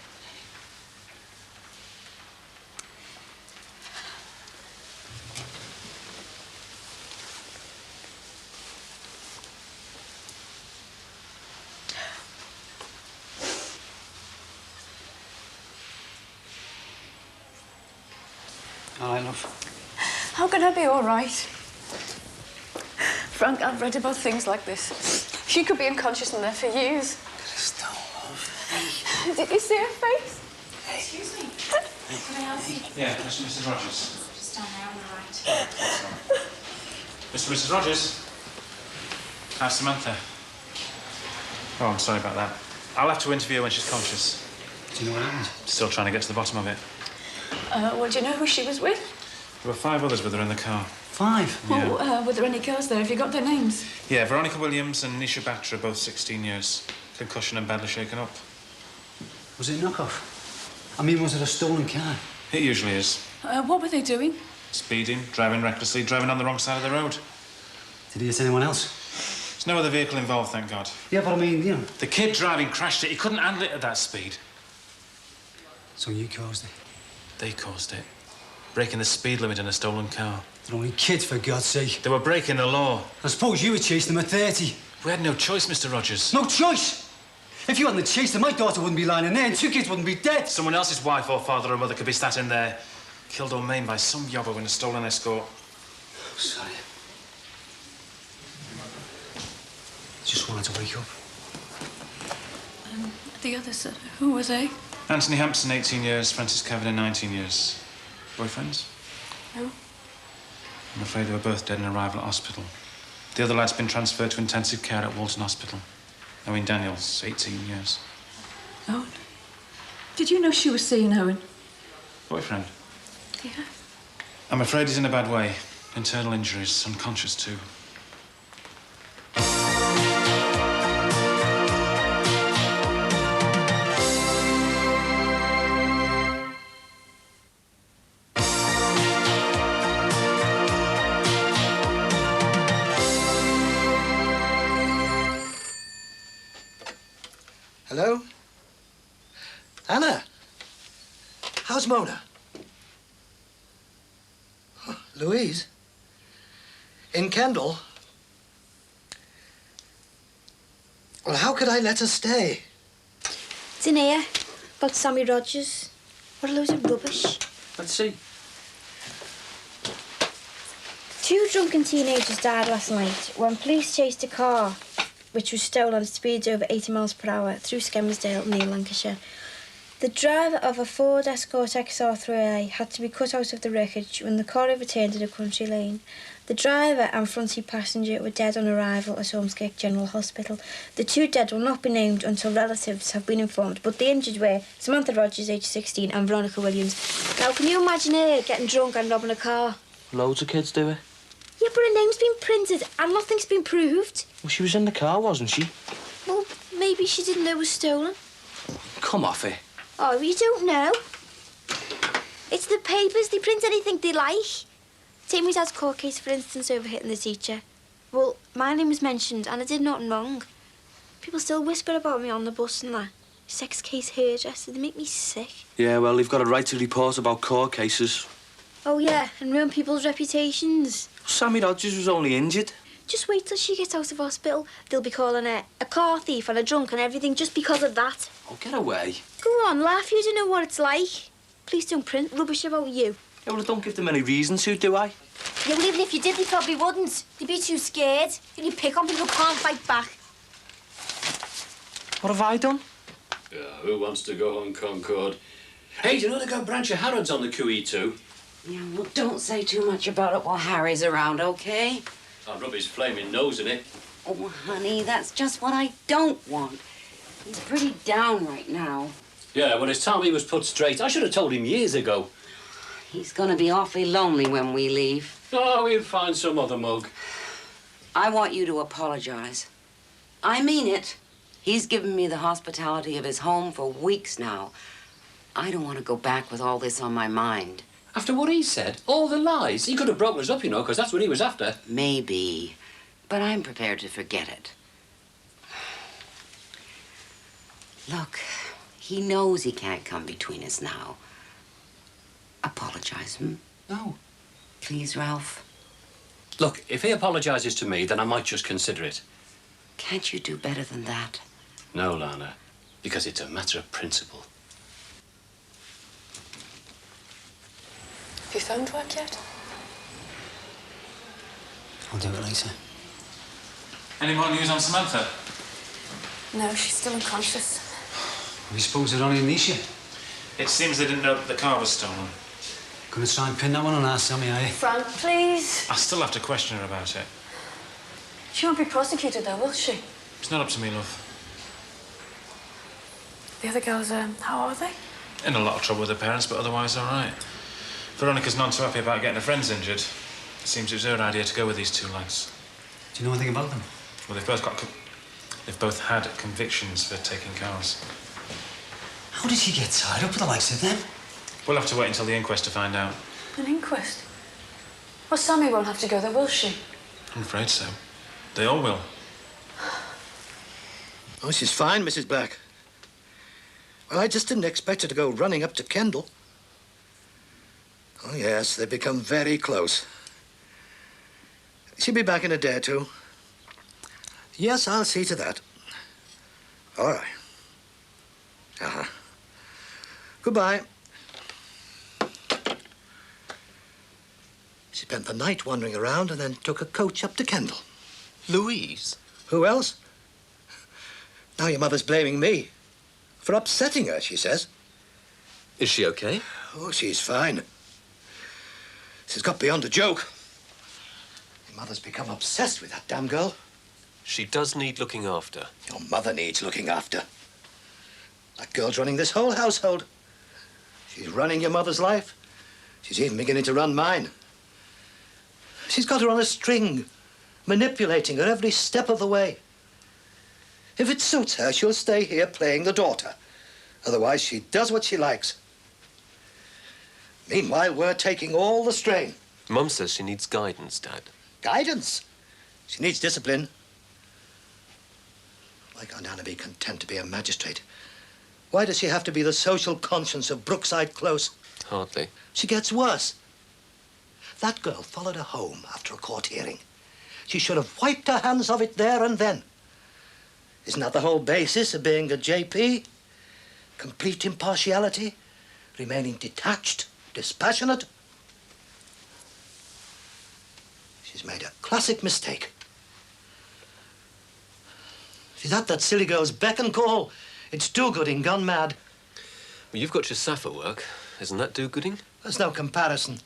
All right, love. How can I be all right? Frank, I've read about things like this. She could be unconscious in there for years. Chris, don't, love. Did you see her face? Excuse me. Can I help you? Yeah, that's Mrs. Rogers. Just down there on the right. Mr. and Mrs. Rogers. How's Samantha? Oh, I'm sorry about that. I'll have to interview her when she's conscious. Do you know what happened? Still trying to get to the bottom of it. Well, do you know who she was with? There were 5 others with her in the car. 5? Yeah. Oh, were there any girls there? Have you got their names? Yeah, Veronica Williams and Nisha Batra, both 16 years. Concussion and badly shaken up. Was it a knockoff? I mean, was it a stolen car? It usually is. What were they doing? Speeding, driving recklessly, driving on the wrong side of the road. Did he hit anyone else? There's no other vehicle involved, thank God. Yeah, but I mean, you know... The kid driving crashed it. He couldn't handle it at that speed. So you caused it? They caused it. Breaking the speed limit in a stolen car. They're only kids, for God's sake. They were breaking the law. I suppose you were chasing them at 30. We had no choice, Mr. Rogers. No choice? If you hadn't chased them, my daughter wouldn't be lying in there and 2 kids wouldn't be dead. Someone else's wife or father or mother could be sat in there, killed or maimed by some yobbo in a stolen escort. Oh, sorry. Just wanted to wake up. The others, who were they? Anthony Hampson, 18 years. Francis Kavanagh, 19 years. Boyfriends? No. I'm afraid they were both dead in arrival at hospital. The other lad's been transferred to intensive care at Walton Hospital. Owen Daniels, 18 years. Owen? Did you know she was seeing Owen? Boyfriend? Yeah. I'm afraid he's in a bad way. Internal injuries, unconscious too. Hello? Anna? How's Mona? Huh, Louise? In Kendal? Well, how could I let her stay? It's in here, about Sammy Rogers. What a load of rubbish. Let's see. 2 drunken teenagers died last night when police chased a car which was stolen at speeds over 80 miles per hour through Skelmersdale, near Lancashire. The driver of a Ford Escort XR3A had to be cut out of the wreckage when the car overturned in a country lane. The driver and front seat passenger were dead on arrival at Ormskirk General Hospital. The 2 dead will not be named until relatives have been informed, but the injured were Samantha Rogers, aged 16, and Veronica Williams. Now, can you imagine her getting drunk and robbing a car? Loads of kids do it. Yeah, but her name's been printed and nothing's been proved. Well, she was in the car, wasn't she? Well, maybe she didn't know it was stolen. Come off it. Oh, you don't know. It's the papers. They print anything they like. Take my dad's court case, for instance, over hitting the teacher. Well, my name was mentioned and I did nothing wrong. People still whisper about me on the bus and that. Sex case hairdresser, they make me sick. Yeah, well, they've got a right to report about court cases. Oh, yeah, and ruin people's reputations. Sammy Rogers was only injured. Just wait till she gets out of hospital. They'll be calling her a car thief and a drunk and everything just because of that. Oh, get away. Go on, laugh. You don't know what it's like. Please don't print rubbish about you. Yeah, well, I don't give them any reason to, do I? Yeah, well, even if you did, they probably wouldn't. They'd be too scared. You pick on people who can't fight back. What have I done? Yeah, who wants to go on Concord? Hey, do you know they got a branch of Harrods on the QE2? Yeah, well, don't say too much about it while Harry's around, OK? I'll rub his flaming nose in it. Oh, honey, that's just what I don't want. He's pretty down right now. Yeah, well, it's time he was put straight. I should have told him years ago. He's gonna be awfully lonely when we leave. Oh, we'll find some other mug. I want you to apologize. I mean it. He's given me the hospitality of his home for weeks now. I don't want to go back with all this on my mind. After what he said, all the lies. He could have broken us up, you know, because that's what he was after. Maybe, but I'm prepared to forget it. Look, he knows he can't come between us now. Apologize, hmm? No. Please, Ralph. Look, if he apologises to me, then I might just consider it. Can't you do better than that? No, Lana, because it's a matter of principle. Have you phoned work yet? I'll do it later. Any more news on Samantha? No, she's still unconscious. We suppose it only Anisha? It seems they didn't know that the car was stolen. Gonna try and pin that one on our Sammy, are you? Frank, please. I'll still have to question her about it. She won't be prosecuted, though, will she? It's not up to me, love. The other girls, how are they? In a lot of trouble with their parents, but otherwise all right. Veronica's none too happy about getting her friends injured. It seems it was her idea to go with these two lads. Do you know anything about them? Well, they've both had convictions for taking cars. How did she get tied up with the likes of them? We'll have to wait until the inquest to find out. An inquest? Well, Sammy won't have to go there, will she? I'm afraid so. They all will. Oh, she's fine, Mrs. Black. Well, I just didn't expect her to go running up to Kendall. Oh, yes, they've become very close. She'll be back in a day or two. Yes, I'll see to that. All right. Uh-huh. Goodbye. She spent the night wandering around and then took a coach up to Kendal. Louise? Who else? Now your mother's blaming me for upsetting her, she says. Is she okay? Oh, she's fine. She's got beyond a joke. Your mother's become obsessed with that damn girl. She does need looking after. Your mother needs looking after. That girl's running this whole household. She's running your mother's life. She's even beginning to run mine. She's got her on a string, manipulating her every step of the way. If it suits her, she'll stay here playing the daughter. Otherwise, she does what she likes. Meanwhile, we're taking all the strain. Mum says she needs guidance, Dad. Guidance? She needs discipline. Why can't Anna be content to be a magistrate? Why does she have to be the social conscience of Brookside Close? Hardly. She gets worse. That girl followed her home after a court hearing. She should have wiped her hands of it there and then. Isn't that the whole basis of being a JP? Complete impartiality, remaining detached, dispassionate. She's made a classic mistake. She's at that silly girl's beck and call. It's do-gooding gone mad. Well, you've got your Sappho work. Isn't that do-gooding? There's no comparison.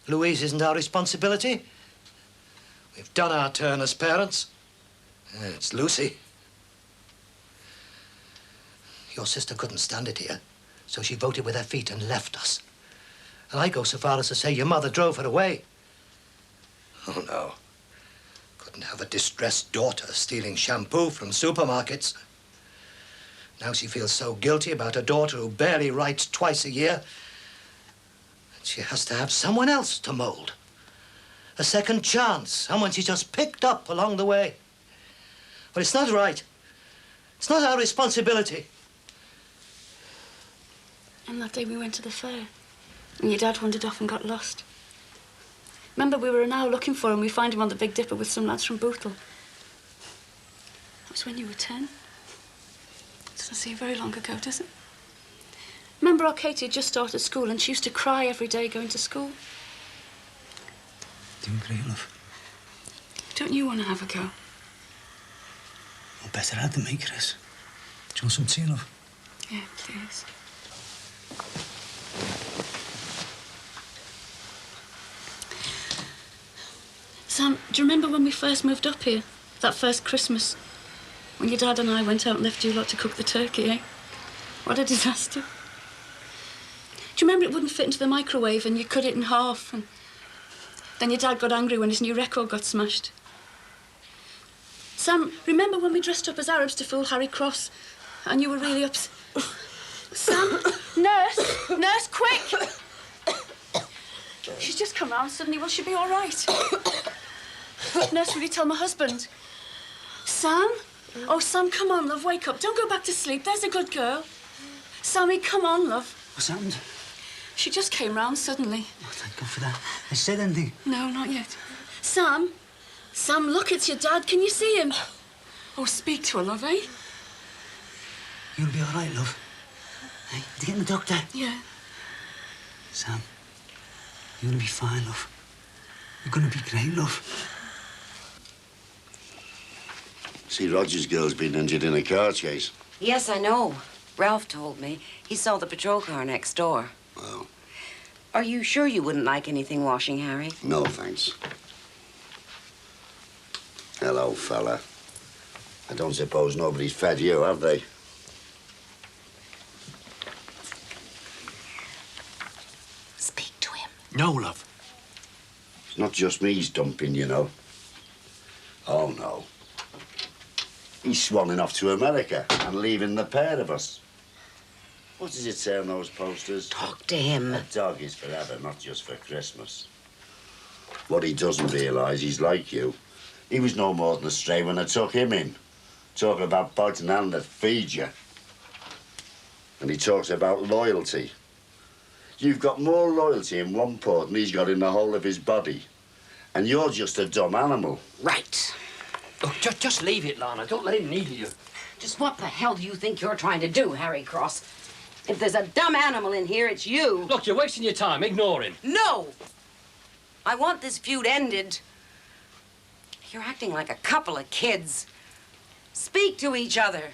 Louise isn't our responsibility. We've done our turn as parents. It's Lucy. Your sister couldn't stand it here, so she voted with her feet and left us. And I go so far as to say your mother drove her away. Oh, no. Couldn't have a distressed daughter stealing shampoo from supermarkets. Now she feels so guilty about her daughter who barely writes twice a year. She has to have someone else to mold. A second chance, someone she just picked up along the way. But it's not right. It's not our responsibility. And that day we went to the fair, and your dad wandered off and got lost. Remember, we were an hour looking for him. We find him on the Big Dipper with some lads from Bootle. That was when you were 10. Doesn't seem very long ago, does it? Remember, our Katie had just started school, and she used to cry every day going to school. Doing great, love. Don't you want to have a go? Well, better add than me, Chris. Do you want some tea, love? Yeah, please. Sam, do you remember when we first moved up here? That first Christmas? When your dad and I went out and left you lot to cook the turkey, eh? What a disaster. Do you remember it wouldn't fit into the microwave and you cut it in half, and then your dad got angry when his new record got smashed? Sam, remember when we dressed up as Arabs to fool Harry Cross and you were really upset? Sam, nurse, nurse, quick! She's just come round suddenly. Will she be all right? Nurse, will you tell my husband? Sam? Oh, Sam, come on, love, wake up. Don't go back to sleep. There's a good girl. Sammy, come on, love. What's happened? She just came round suddenly. Oh, thank God for that. Has she said anything? No, not yet. Sam? Sam, look, it's your dad. Can you see him? Oh, speak to her, love, eh? You'll be all right, love. Hey, did you get the doctor? Yeah. Sam, you're gonna be fine, love. You're gonna be great, love. See, Roger's girl's been injured in a car chase. Yes, I know. Ralph told me. He saw the patrol car next door. Well, Are you sure you wouldn't like anything washing, Harry? No, thanks. Hello, fella. I don't suppose nobody's fed you, have they? Speak to him. No, love. It's not just me he's dumping, you know. Oh, no. He's swanning off to America and leaving the pair of us. What does it say on those posters? Talk to him. A dog is forever, not just for Christmas. What he doesn't realise, he's like you. He was no more than a stray when I took him in. Talk about biting hand that feeds you. And he talks about loyalty. You've got more loyalty in one paw than he's got in the whole of his body. And you're just a dumb animal. Right. Oh, just leave it, Lana. Don't let him needle you. Just what the hell do you think you're trying to do, Harry Cross? If there's a dumb animal in here, it's you. Look, you're wasting your time. Ignore him. No! I want this feud ended. You're acting like a couple of kids. Speak to each other.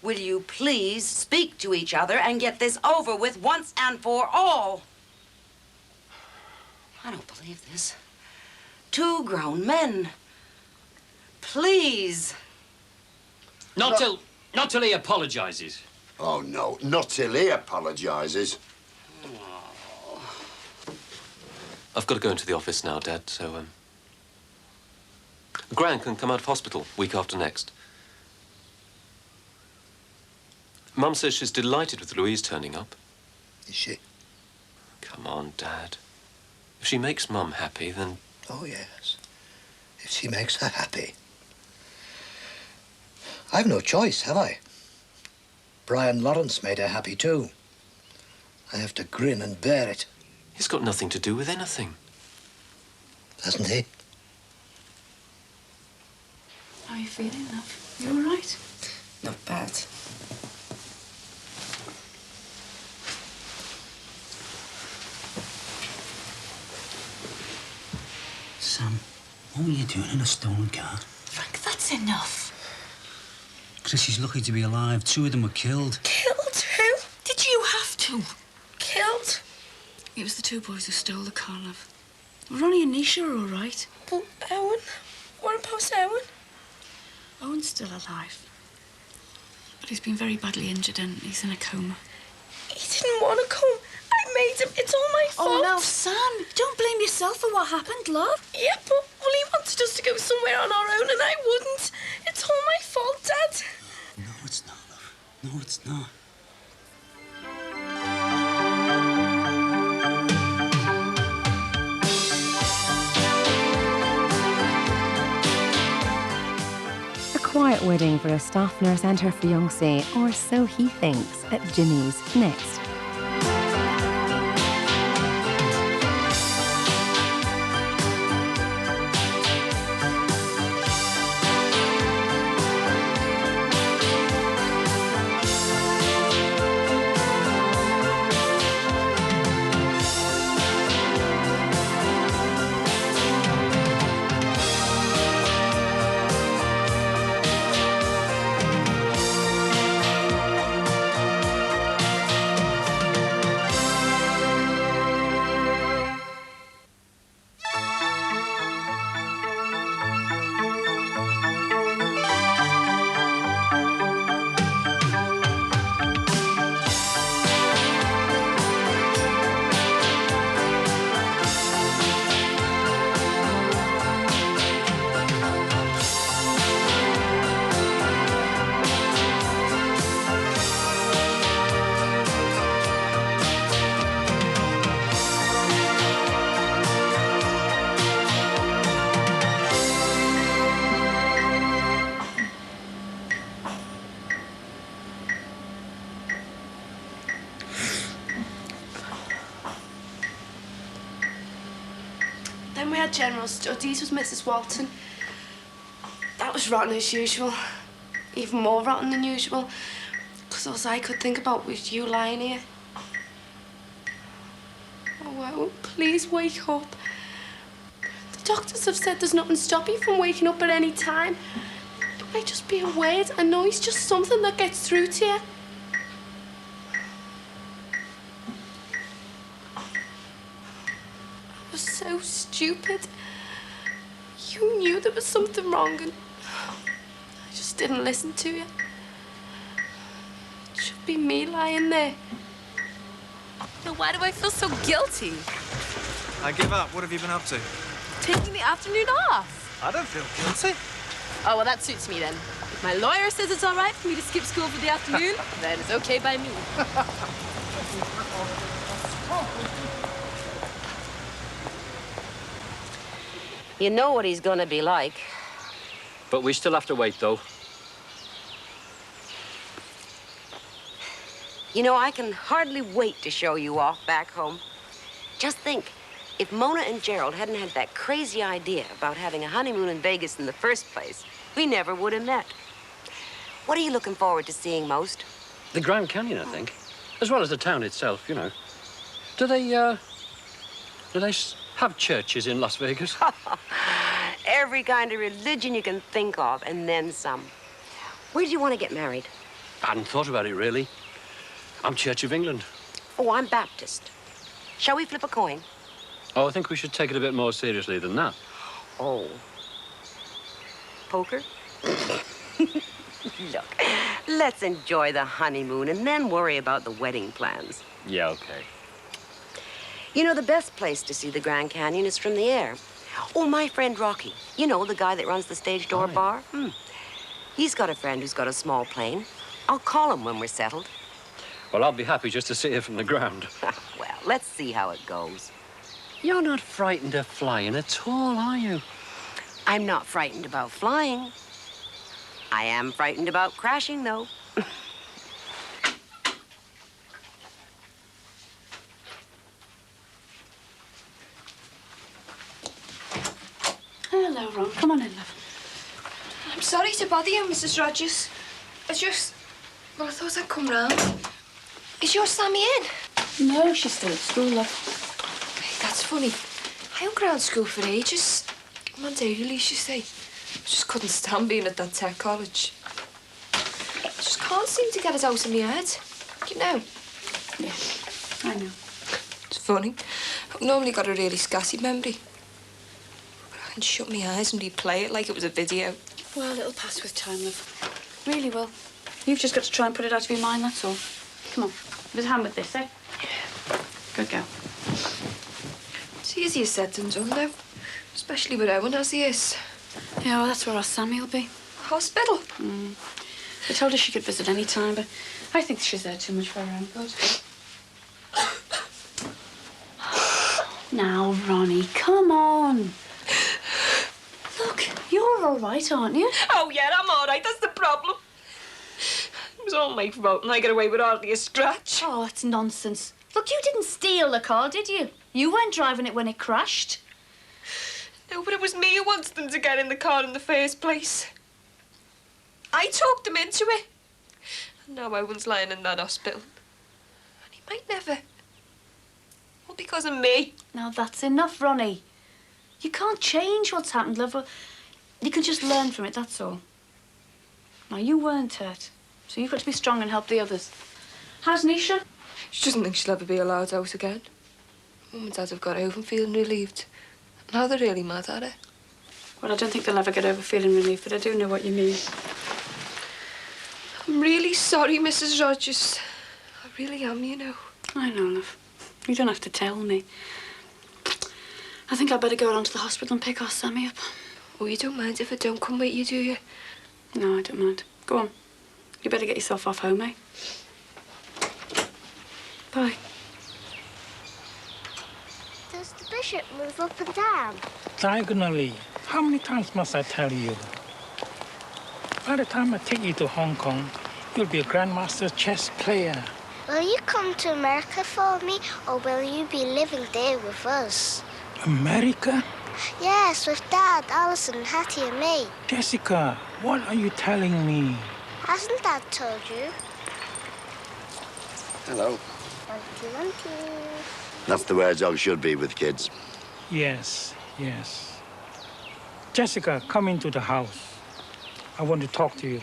Will you please speak to each other and get this over with once and for all? I don't believe this. 2 grown men. Please. Not till he apologises. Oh, no, not till he apologises. I've got to go into the office now, Dad, so, Gran can come out of hospital week after next. Mum says she's delighted with Louise turning up. Is she? Come on, Dad. If she makes Mum happy, then... Oh, yes. If she makes her happy. I've no choice, have I? Brian Lawrence made her happy, too. I have to grin and bear it. He's got nothing to do with anything. Hasn't he? How are you feeling, love? You all right? Not bad. Sam, what were you doing in a stolen car? Frank, that's enough. Chrissy's lucky to be alive. 2 of them were killed. Killed? Who? Did you have to? Killed? It was the 2 boys who stole the car, love. Ronnie and Nisha are all right. But Owen? What about Owen? Owen's still alive. But he's been very badly injured and he's in a coma. He didn't want to come. I made him. It's all my fault. Oh, now, Sam, don't blame yourself for what happened, love. Yeah, but, well, he wanted us to go somewhere on our own and I wouldn't. It's all my fault, Dad. No, it's not, love. No, it's not. A quiet wedding for a staff nurse and her fiancé, or so he thinks, at Jimmy's next. Then we had general studies with Mrs. Walton. That was rotten as usual. Even more rotten than usual. Because all I could think about was you lying here. Oh, well, please wake up. The doctors have said there's nothing to stop you from waking up at any time. It might just be a word, a noise, just something that gets through to you. was so stupid. You knew there was something wrong and I just didn't listen to you. It should be me lying there. But why do I feel so guilty? I give up. What have you been up to? Taking the afternoon off. I don't feel guilty. Oh, well, that suits me then. If my lawyer says it's all right for me to skip school for the afternoon, then it's okay by me. You know what he's gonna be like. But we still have to wait, though. You know, I can hardly wait to show you off back home. Just think, if Mona and Gerald hadn't had that crazy idea about having a honeymoon in Vegas in the first place, we never would have met. What are you looking forward to seeing most? The Grand Canyon, I think. As well as the town itself, you know. Do they have churches in Las Vegas? Every kind of religion you can think of, and then some. Where do you want to get married? I hadn't thought about it, really. I'm Church of England. Oh, I'm Baptist. Shall we flip a coin? Oh, I think we should take it a bit more seriously than that. Oh. Poker? Look, let's enjoy the honeymoon and then worry about the wedding plans. Yeah, okay. You know, the best place to see the Grand Canyon is from the air. Oh, my friend Rocky. You know, the guy that runs the Stage Door bar? He's got a friend who's got a small plane. I'll call him when we're settled. Well, I'll be happy just to see it from the ground. Well, let's see how it goes. You're not frightened of flying at all, are you? I'm not frightened about flying. I am frightened about crashing, though. Hello, Ron. Come on in, love. I'm sorry to bother you, Mrs. Rogers. Well, I thought I'd come round. Is your Sammy in? No, she's still at school, love. Hey, that's funny. I hung around school for ages. I'm on day release, you say. I just couldn't stand being at that tech college. I just can't seem to get it out of my head. You know? Yeah, I know. It's funny. I've normally got a really scatty memory. But I can shut my eyes and replay it like it was a video. Well, it'll pass with time, love. Really will. You've just got to try and put it out of your mind, that's all. Come on, give us a hand with this, eh? Good girl. It's easier said than done, though. Especially with Owen as he is. Yeah, well, that's where our Sammy will be. Hospital? I told her she could visit any time, but I think she's there too much for her own good. Now, Ronnie, come on. Look, you're all right, aren't you? Oh, yeah, I'm all right. That's the problem. It was all my fault and I got away with hardly a scratch. Oh, that's nonsense. Look, you didn't steal the car, did you? You weren't driving it when it crashed. No, but it was me who wanted them to get in the car in the first place. I talked them into it. And now Owen's lying in that hospital. And he might never. All because of me. Now, that's enough, Ronnie. You can't change what's happened, love. You can just learn from it, that's all. Now, you weren't hurt, so you've got to be strong and help the others. How's Nisha? She doesn't think she'll ever be allowed out again. Mum and Dad have got over and feeling relieved. Now they're really mad at her. Well, I don't think they'll ever get over feeling relieved, but I do know what you mean. I'm really sorry, Mrs. Rogers. I really am, you know. I know, love. You don't have to tell me. I think I'd better go along to the hospital and pick our Sammy up. Oh, you don't mind if I don't come with you, do you? No, I don't mind. Go on. You better get yourself off home, eh? Bye. Does the bishop move up and down? Diagonally. How many times must I tell you? By the time I take you to Hong Kong, you'll be a grandmaster chess player. Will you come to America for me, or will you be living there with us? America? Yes, with Dad, Alison, Hattie and me. Jessica, what are you telling me? Hasn't Dad told you? Hello. 1, 2, 1, 2. That's the way a dog should be with kids. Yes, yes. Jessica, come into the house. I want to talk to you.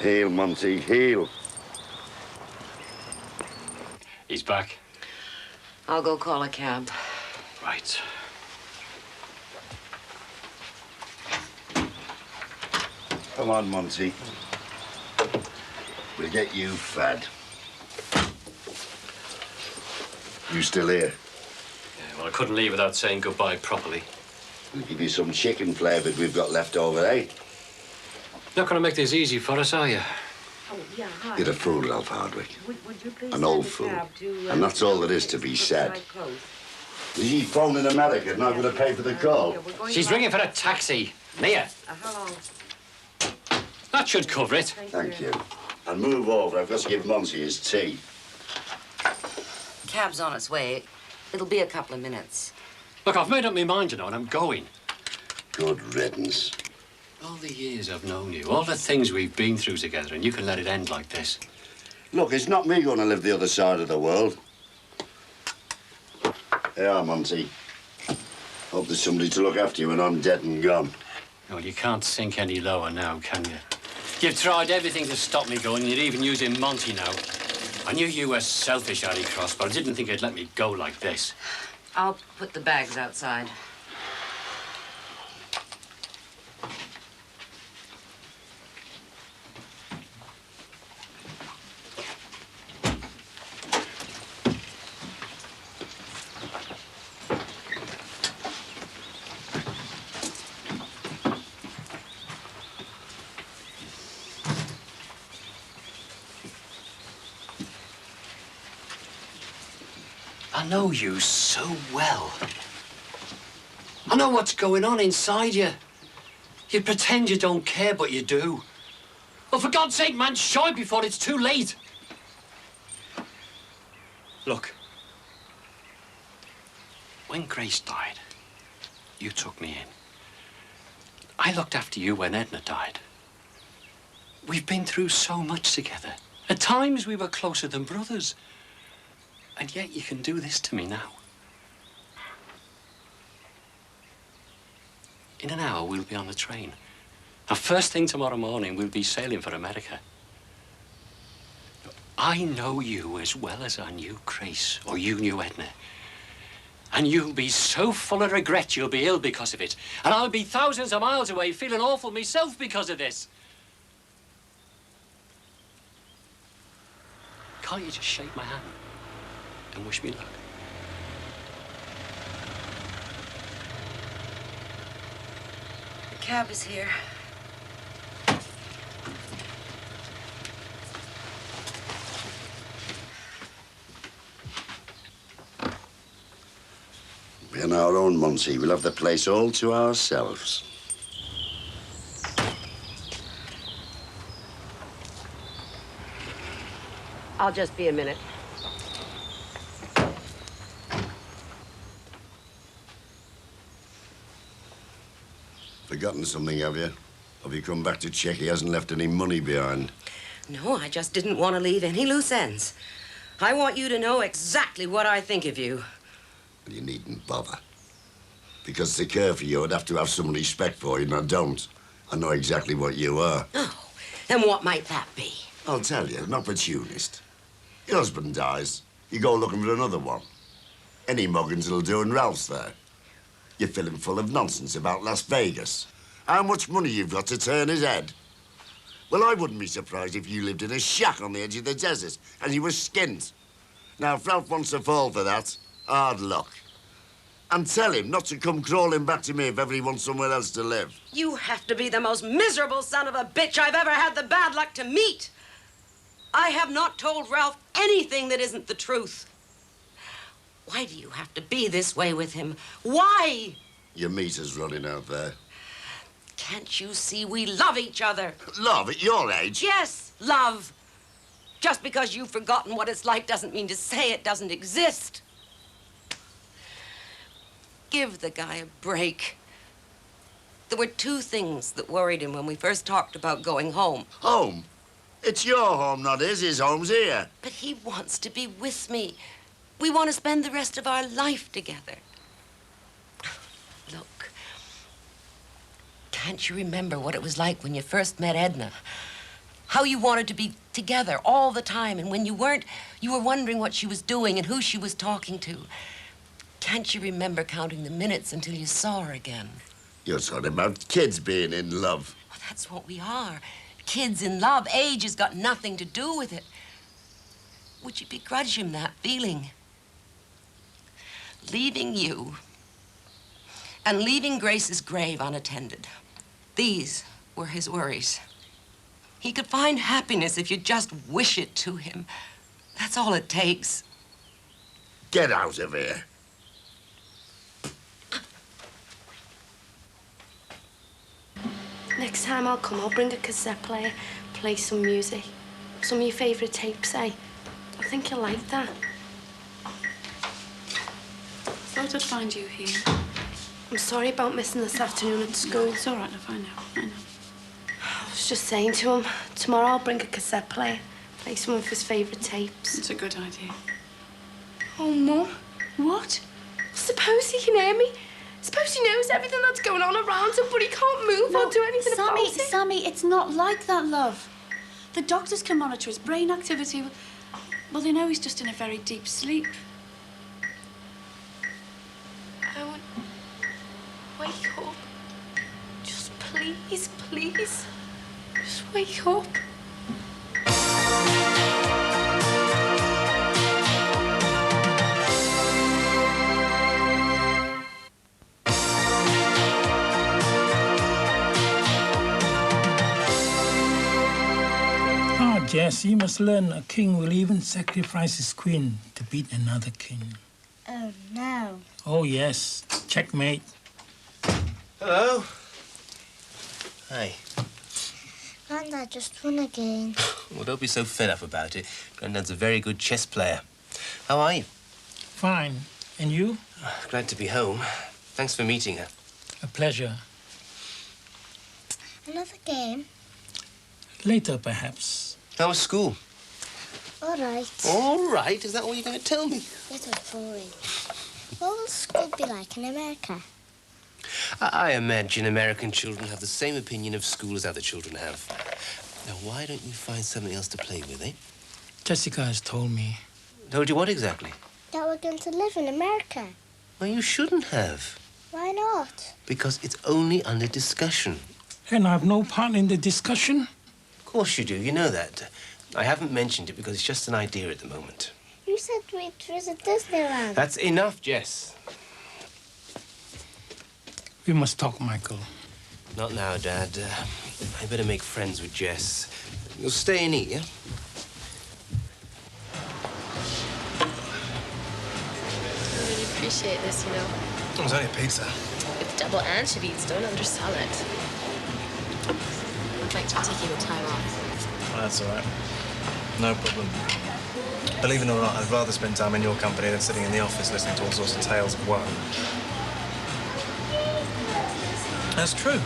Heel, Monty, heel. He's back. I'll go call a cab. Right. Come on, Monty. We'll get you fed. You still here? Yeah, well, I couldn't leave without saying goodbye properly. We'll give you some chicken flavoured we've got left over, eh? Not going to make this easy for us, are you? Oh, yeah, hi. You're a fool, Ralph Hardwick. Would you please An old send a fool. cab to, And that's all there is to be said. Brookside Close? Is he phoning America and I'm going to pay for the call? She's ringing for a taxi. Mia, How long? that should cover it. Thank you. And move over. I've got to give Monty his tea. Cab's on its way. It'll be a couple of minutes. Look, I've made up my mind, you know, and I'm going. Good riddance. All the years I've known you, all the things we've been through together, and you can let it end like this. Look, it's not me going to live the other side of the world. Here you are, Monty. Hope there's somebody to look after you when I'm dead and gone. Well, you can't sink any lower now, can you? You've tried everything to stop me going, you're even using Monty now. I knew you were selfish, Harry Cross, but I didn't think you'd let me go like this. I'll put the bags outside. I know you so well. I know what's going on inside you. You pretend you don't care, but you do. Well, for God's sake, man, show it before it's too late. Look. When Grace died, you took me in. I looked after you when Edna died. We've been through so much together. At times, we were closer than brothers. And yet you can do this to me now. In an hour, we'll be on the train. Now, first thing tomorrow morning, we'll be sailing for America. I know you as well as I knew Grace, or you knew Edna. And you'll be so full of regret you'll be ill because of it. And I'll be thousands of miles away feeling awful myself because of this. Can't you just shake my hand and wish me luck? The cab is here. We're on our own, Monty. We'll have the place all to ourselves. I'll just be a minute. Forgotten something, have you? Have you come back to check he hasn't left any money behind? No, I just didn't want to leave any loose ends. I want you to know exactly what I think of you. Well, you needn't bother. Because to care for you, I'd have to have some respect for you, and I don't. I know exactly what you are. Oh, and what might that be? I'll tell you, an opportunist. Your husband dies, you go looking for another one. Any muggins will do, and Ralph's there. You're filling full of nonsense about Las Vegas. How much money you've got to turn his head. Well, I wouldn't be surprised if you lived in a shack on the edge of the desert and you were skint. Now, if Ralph wants to fall for that, hard luck. And tell him not to come crawling back to me if ever he wants somewhere else to live. You have to be the most miserable son of a bitch I've ever had the bad luck to meet. I have not told Ralph anything that isn't the truth. Why do you have to be this way with him? Why? Your meter's running out there. Can't you see we love each other? Love at your age? Yes, love. Just because you've forgotten what it's like doesn't mean to say it doesn't exist. Give the guy a break. There were two things that worried him when we first talked about going home. Home? It's your home, not his. His home's here. But he wants to be with me. We want to spend the rest of our life together. Look, can't you remember what it was like when you first met Edna? How you wanted to be together all the time, and when you weren't, you were wondering what she was doing and who she was talking to. Can't you remember counting the minutes until you saw her again? You're talking about kids being in love. Well, that's what we are. Kids in love. Age has got nothing to do with it. Would you begrudge him that feeling? Leaving you and leaving Grace's grave unattended. These were his worries. He could find happiness if you just wish it to him. That's all it takes. Get out of here. Next time I'll come, I'll bring a cassette player, play some music. Some of your favourite tapes, eh? I think you'll like that. Thought I'd find you here. I'm sorry about missing this afternoon at school. It's all right, I know. I was just saying to him, tomorrow I'll bring a cassette player, play some of his favourite tapes. It's a good idea. Oh, Mum. What? Suppose he can hear me. Suppose he knows everything that's going on around him, but he can't move or do anything about it. Sammy, it's not like that, love. The doctors can monitor his brain activity. Well, they know he's just in a very deep sleep. Owen, wake up. Just please, please. Just wake up. Jess, you must learn a king will even sacrifice his queen to beat another king. Oh, no. Oh, yes. Checkmate. Hello. Hi. Grandad just won again. Well, don't be so fed up about it. Grandad's a very good chess player. How are you? Fine. And you? Glad to be home. Thanks for meeting her. A pleasure. Another game? Later, perhaps. How was school? All right. All right? Is that all you're going to tell me? It was boring. What will school be like in America? I imagine American children have the same opinion of school as other children have. Now, why don't you find something else to play with, eh? Jessica has told me. Told you what exactly? That we're going to live in America. Well, you shouldn't have. Why not? Because it's only under discussion. And I have no part in the discussion? Of course you do, you know that. I haven't mentioned it because it's just an idea at the moment. You said we'd visit Disneyland. That's enough, Jess. We must talk, Michael. Not now, Dad. I better make friends with Jess. You'll stay and eat, yeah? I really appreciate this, you know. It was only a pizza. With double anchovies, don't undersell it. I'd like to take you a time off. That's all right. No problem. Believe it or not, I'd rather spend time in your company than sitting in the office listening to all sorts of tales of woe. That's true.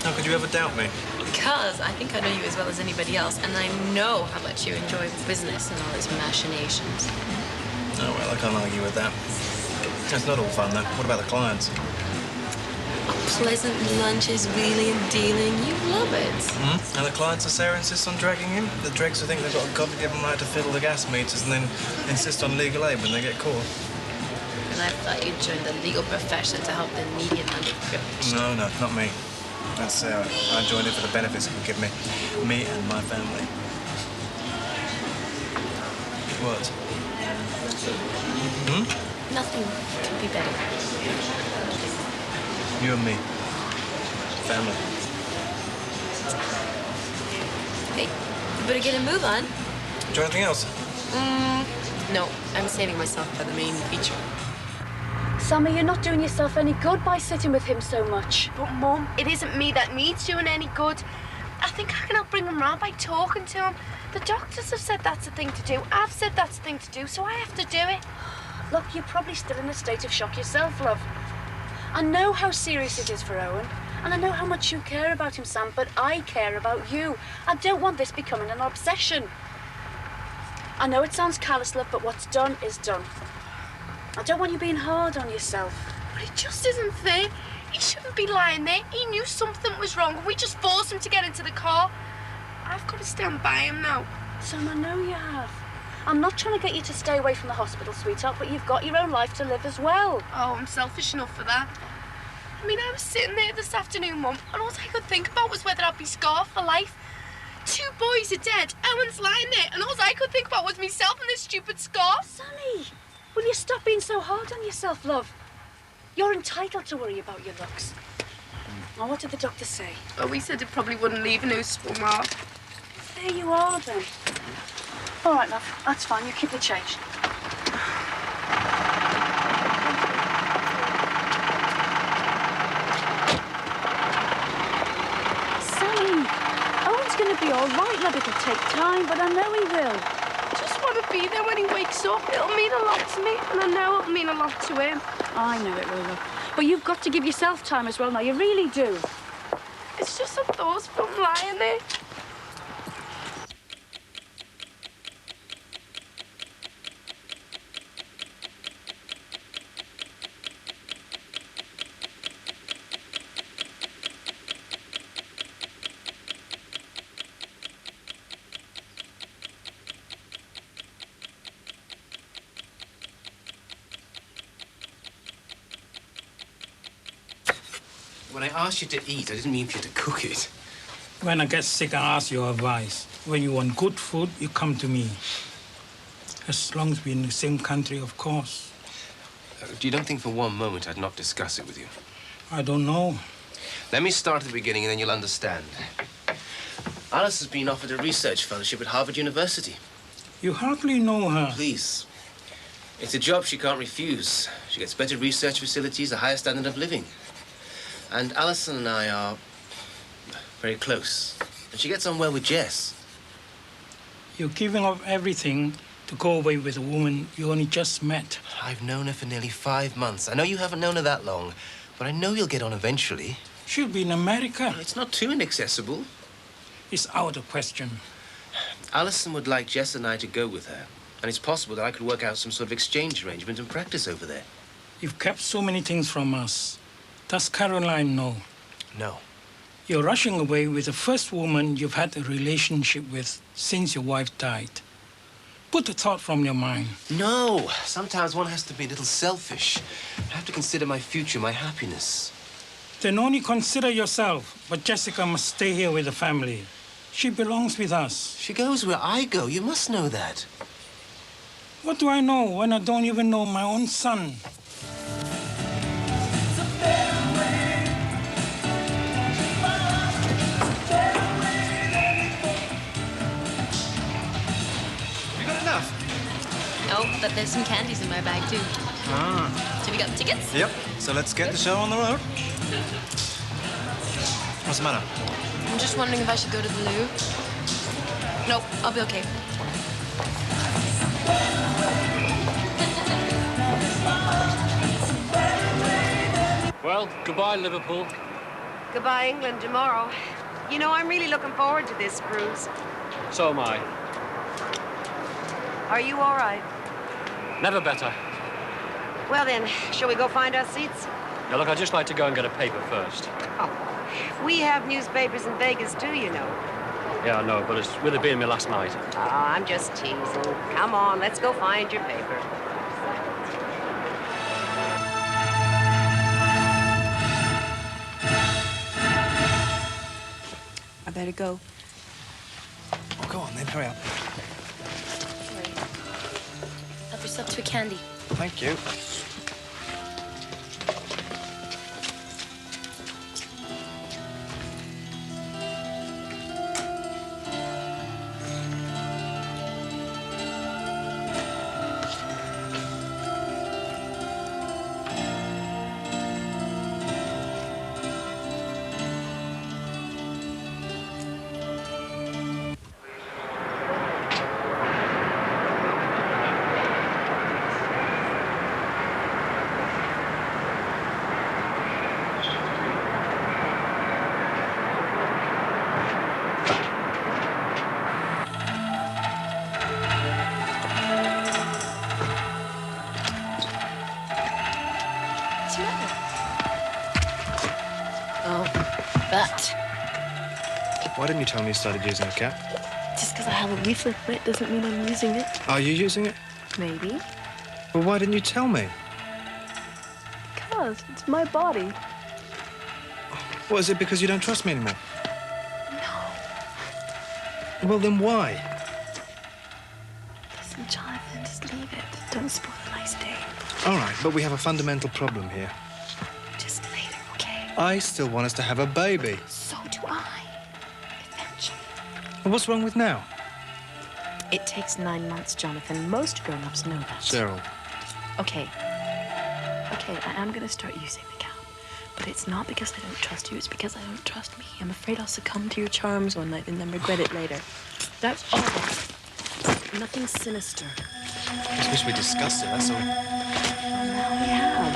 How could you ever doubt me? Because I think I know you as well as anybody else, and I know how much you enjoy business and all its machinations. Oh, well, I can't argue with that. It's not all fun, though. What about the clients? Pleasant lunches, wheeling and dealing. You love it. And the clients that Sarah insists on dragging in? The dregs who think they've got a God-given right to fiddle the gas meters and then insist on legal aid when they get caught. And I thought you'd join the legal profession to help the needy and underprivileged. No, not me. That's Sarah. I joined it for the benefits it would give me and my family. What? Nothing could be better. You and me. Family. Hey, you better get a move on. Do you want anything else? No, I'm saving myself for the main feature. Sammy, you're not doing yourself any good by sitting with him so much. But, Mum, it isn't me that needs doing any good. I think I can help bring him round by talking to him. The doctors have said that's the thing to do. I've said that's the thing to do, so I have to do it. Look, you're probably still in a state of shock yourself, love. I know how serious it is for Owen, and I know how much you care about him, Sam, but I care about you. I don't want this becoming an obsession. I know it sounds callous, love, but what's done is done. I don't want you being hard on yourself. But it just isn't fair. He shouldn't be lying there. He knew something was wrong. We just forced him to get into the car. I've got to stand by him now. Sam, I know you have. I'm not trying to get you to stay away from the hospital, sweetheart, but you've got your own life to live as well. Oh, I'm selfish enough for that. I mean, I was sitting there this afternoon, Mum, and all I could think about was whether I'd be scarred for life. 2 boys are dead, Owen's lying there, and all I could think about was myself and this stupid scar. Sally, will you stop being so hard on yourself, love? You're entitled to worry about your looks. Now, what did the doctor say? Oh, he said it probably wouldn't leave a noticeable mark. There you are, then. All right, love, that's fine. You keep the change. Sally, Owen's going to be all right, love. It'll take time, but I know he will. I just want to be there when he wakes up. It'll mean a lot to me, and I know it'll mean a lot to him. I know it will, love. But you've got to give yourself time as well now. You really do. It's just some thoughts from lying there. When I asked you to eat, I didn't mean for you to cook it. When I get sick, I ask your advice. When you want good food, you come to me. As long as we're in the same country, of course. You don't think for one moment I'd not discuss it with you? I don't know. Let me start at the beginning and then you'll understand. Alice has been offered a research fellowship at Harvard University. You hardly know her. Please. It's a job she can't refuse. She gets better research facilities, a higher standard of living. And Alison and I are very close. And she gets on well with Jess. You're giving up everything to go away with a woman you only just met. I've known her for nearly 5 months. I know you haven't known her that long, but I know you'll get on eventually. She'll be in America. It's not too inaccessible. It's out of question. Alison would like Jess and I to go with her. And it's possible that I could work out some sort of exchange arrangement and practice over there. You've kept so many things from us. Does Caroline know? No. You're rushing away with the first woman you've had a relationship with since your wife died. Put the thought from your mind. No. Sometimes one has to be a little selfish. I have to consider my future, my happiness. Then only consider yourself. But Jessica must stay here with the family. She belongs with us. She goes where I go. You must know that. What do I know when I don't even know my own son? No, but there's some candies in my bag, too. Ah. So we got the tickets? Yep. So let's get the show on the road. What's the matter? I'm just wondering if I should go to the loo. Nope, I'll be okay. Well, goodbye, Liverpool. Goodbye, England, tomorrow. You know, I'm really looking forward to this cruise. So am I. Are you all right? Never better. Well, then, shall we go find our seats? Now, look, I'd just like to go and get a paper first. Oh, we have newspapers in Vegas, too, you know. Yeah, I know, but it's with it being my last night. Oh, I'm just teasing. Come on, let's go find your paper. I better go. Oh, go on then, hurry up. Help yourself to a candy. Thank you. Why didn't you tell me you started using a cap? Just because I have a leaflet on it doesn't mean I'm using it. Are you using it? Maybe. Well, why didn't you tell me? Because it's my body. What, is it because you don't trust me anymore? No. Well, then why? Listen, Jonathan, just leave it. Don't spoil a nice day. All right, but we have a fundamental problem here. Just later, okay? I still want us to have a baby. So do I. Eventually. Well, what's wrong with now? It takes 9 months, Jonathan. Most grown-ups know that. Cheryl. Okay. Okay, I am gonna start using the cap. But it's not because I don't trust you, it's because I don't trust me. I'm afraid I'll succumb to your charms one night and then regret it later. That's all. Nothing sinister. I just wish we discussed it, that's all. Now we have.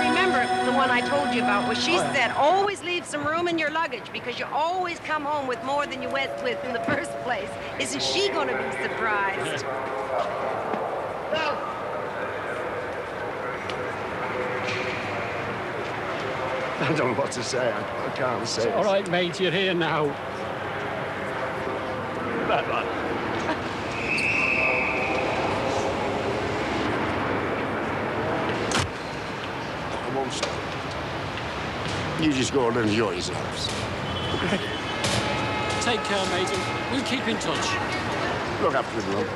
You remember the one I told you about, where she said, always leave some room in your luggage because you always come home with more than you went with in the first place. Isn't she going to be surprised? I don't know what to say. I can't say. All right, mate, you're here now. That one. I won't stop. You just go and enjoy yourselves. Take care, mate, and we'll keep in touch. Look after him, love.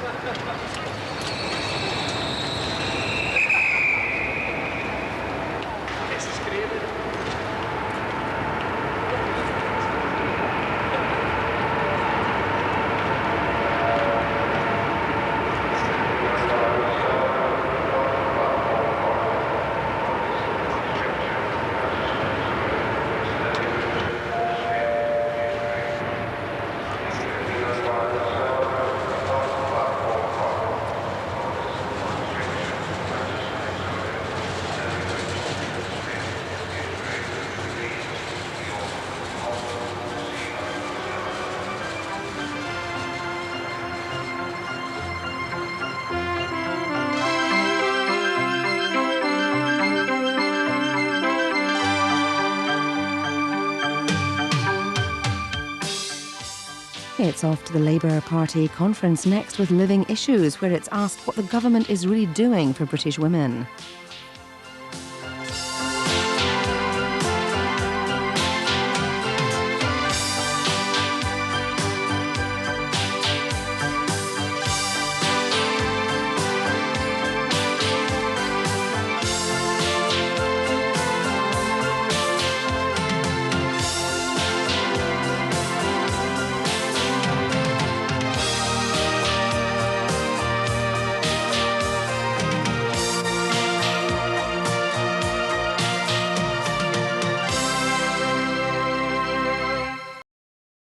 It's off to the Labour Party conference next with Living Issues, where it's asked what the government is really doing for British women.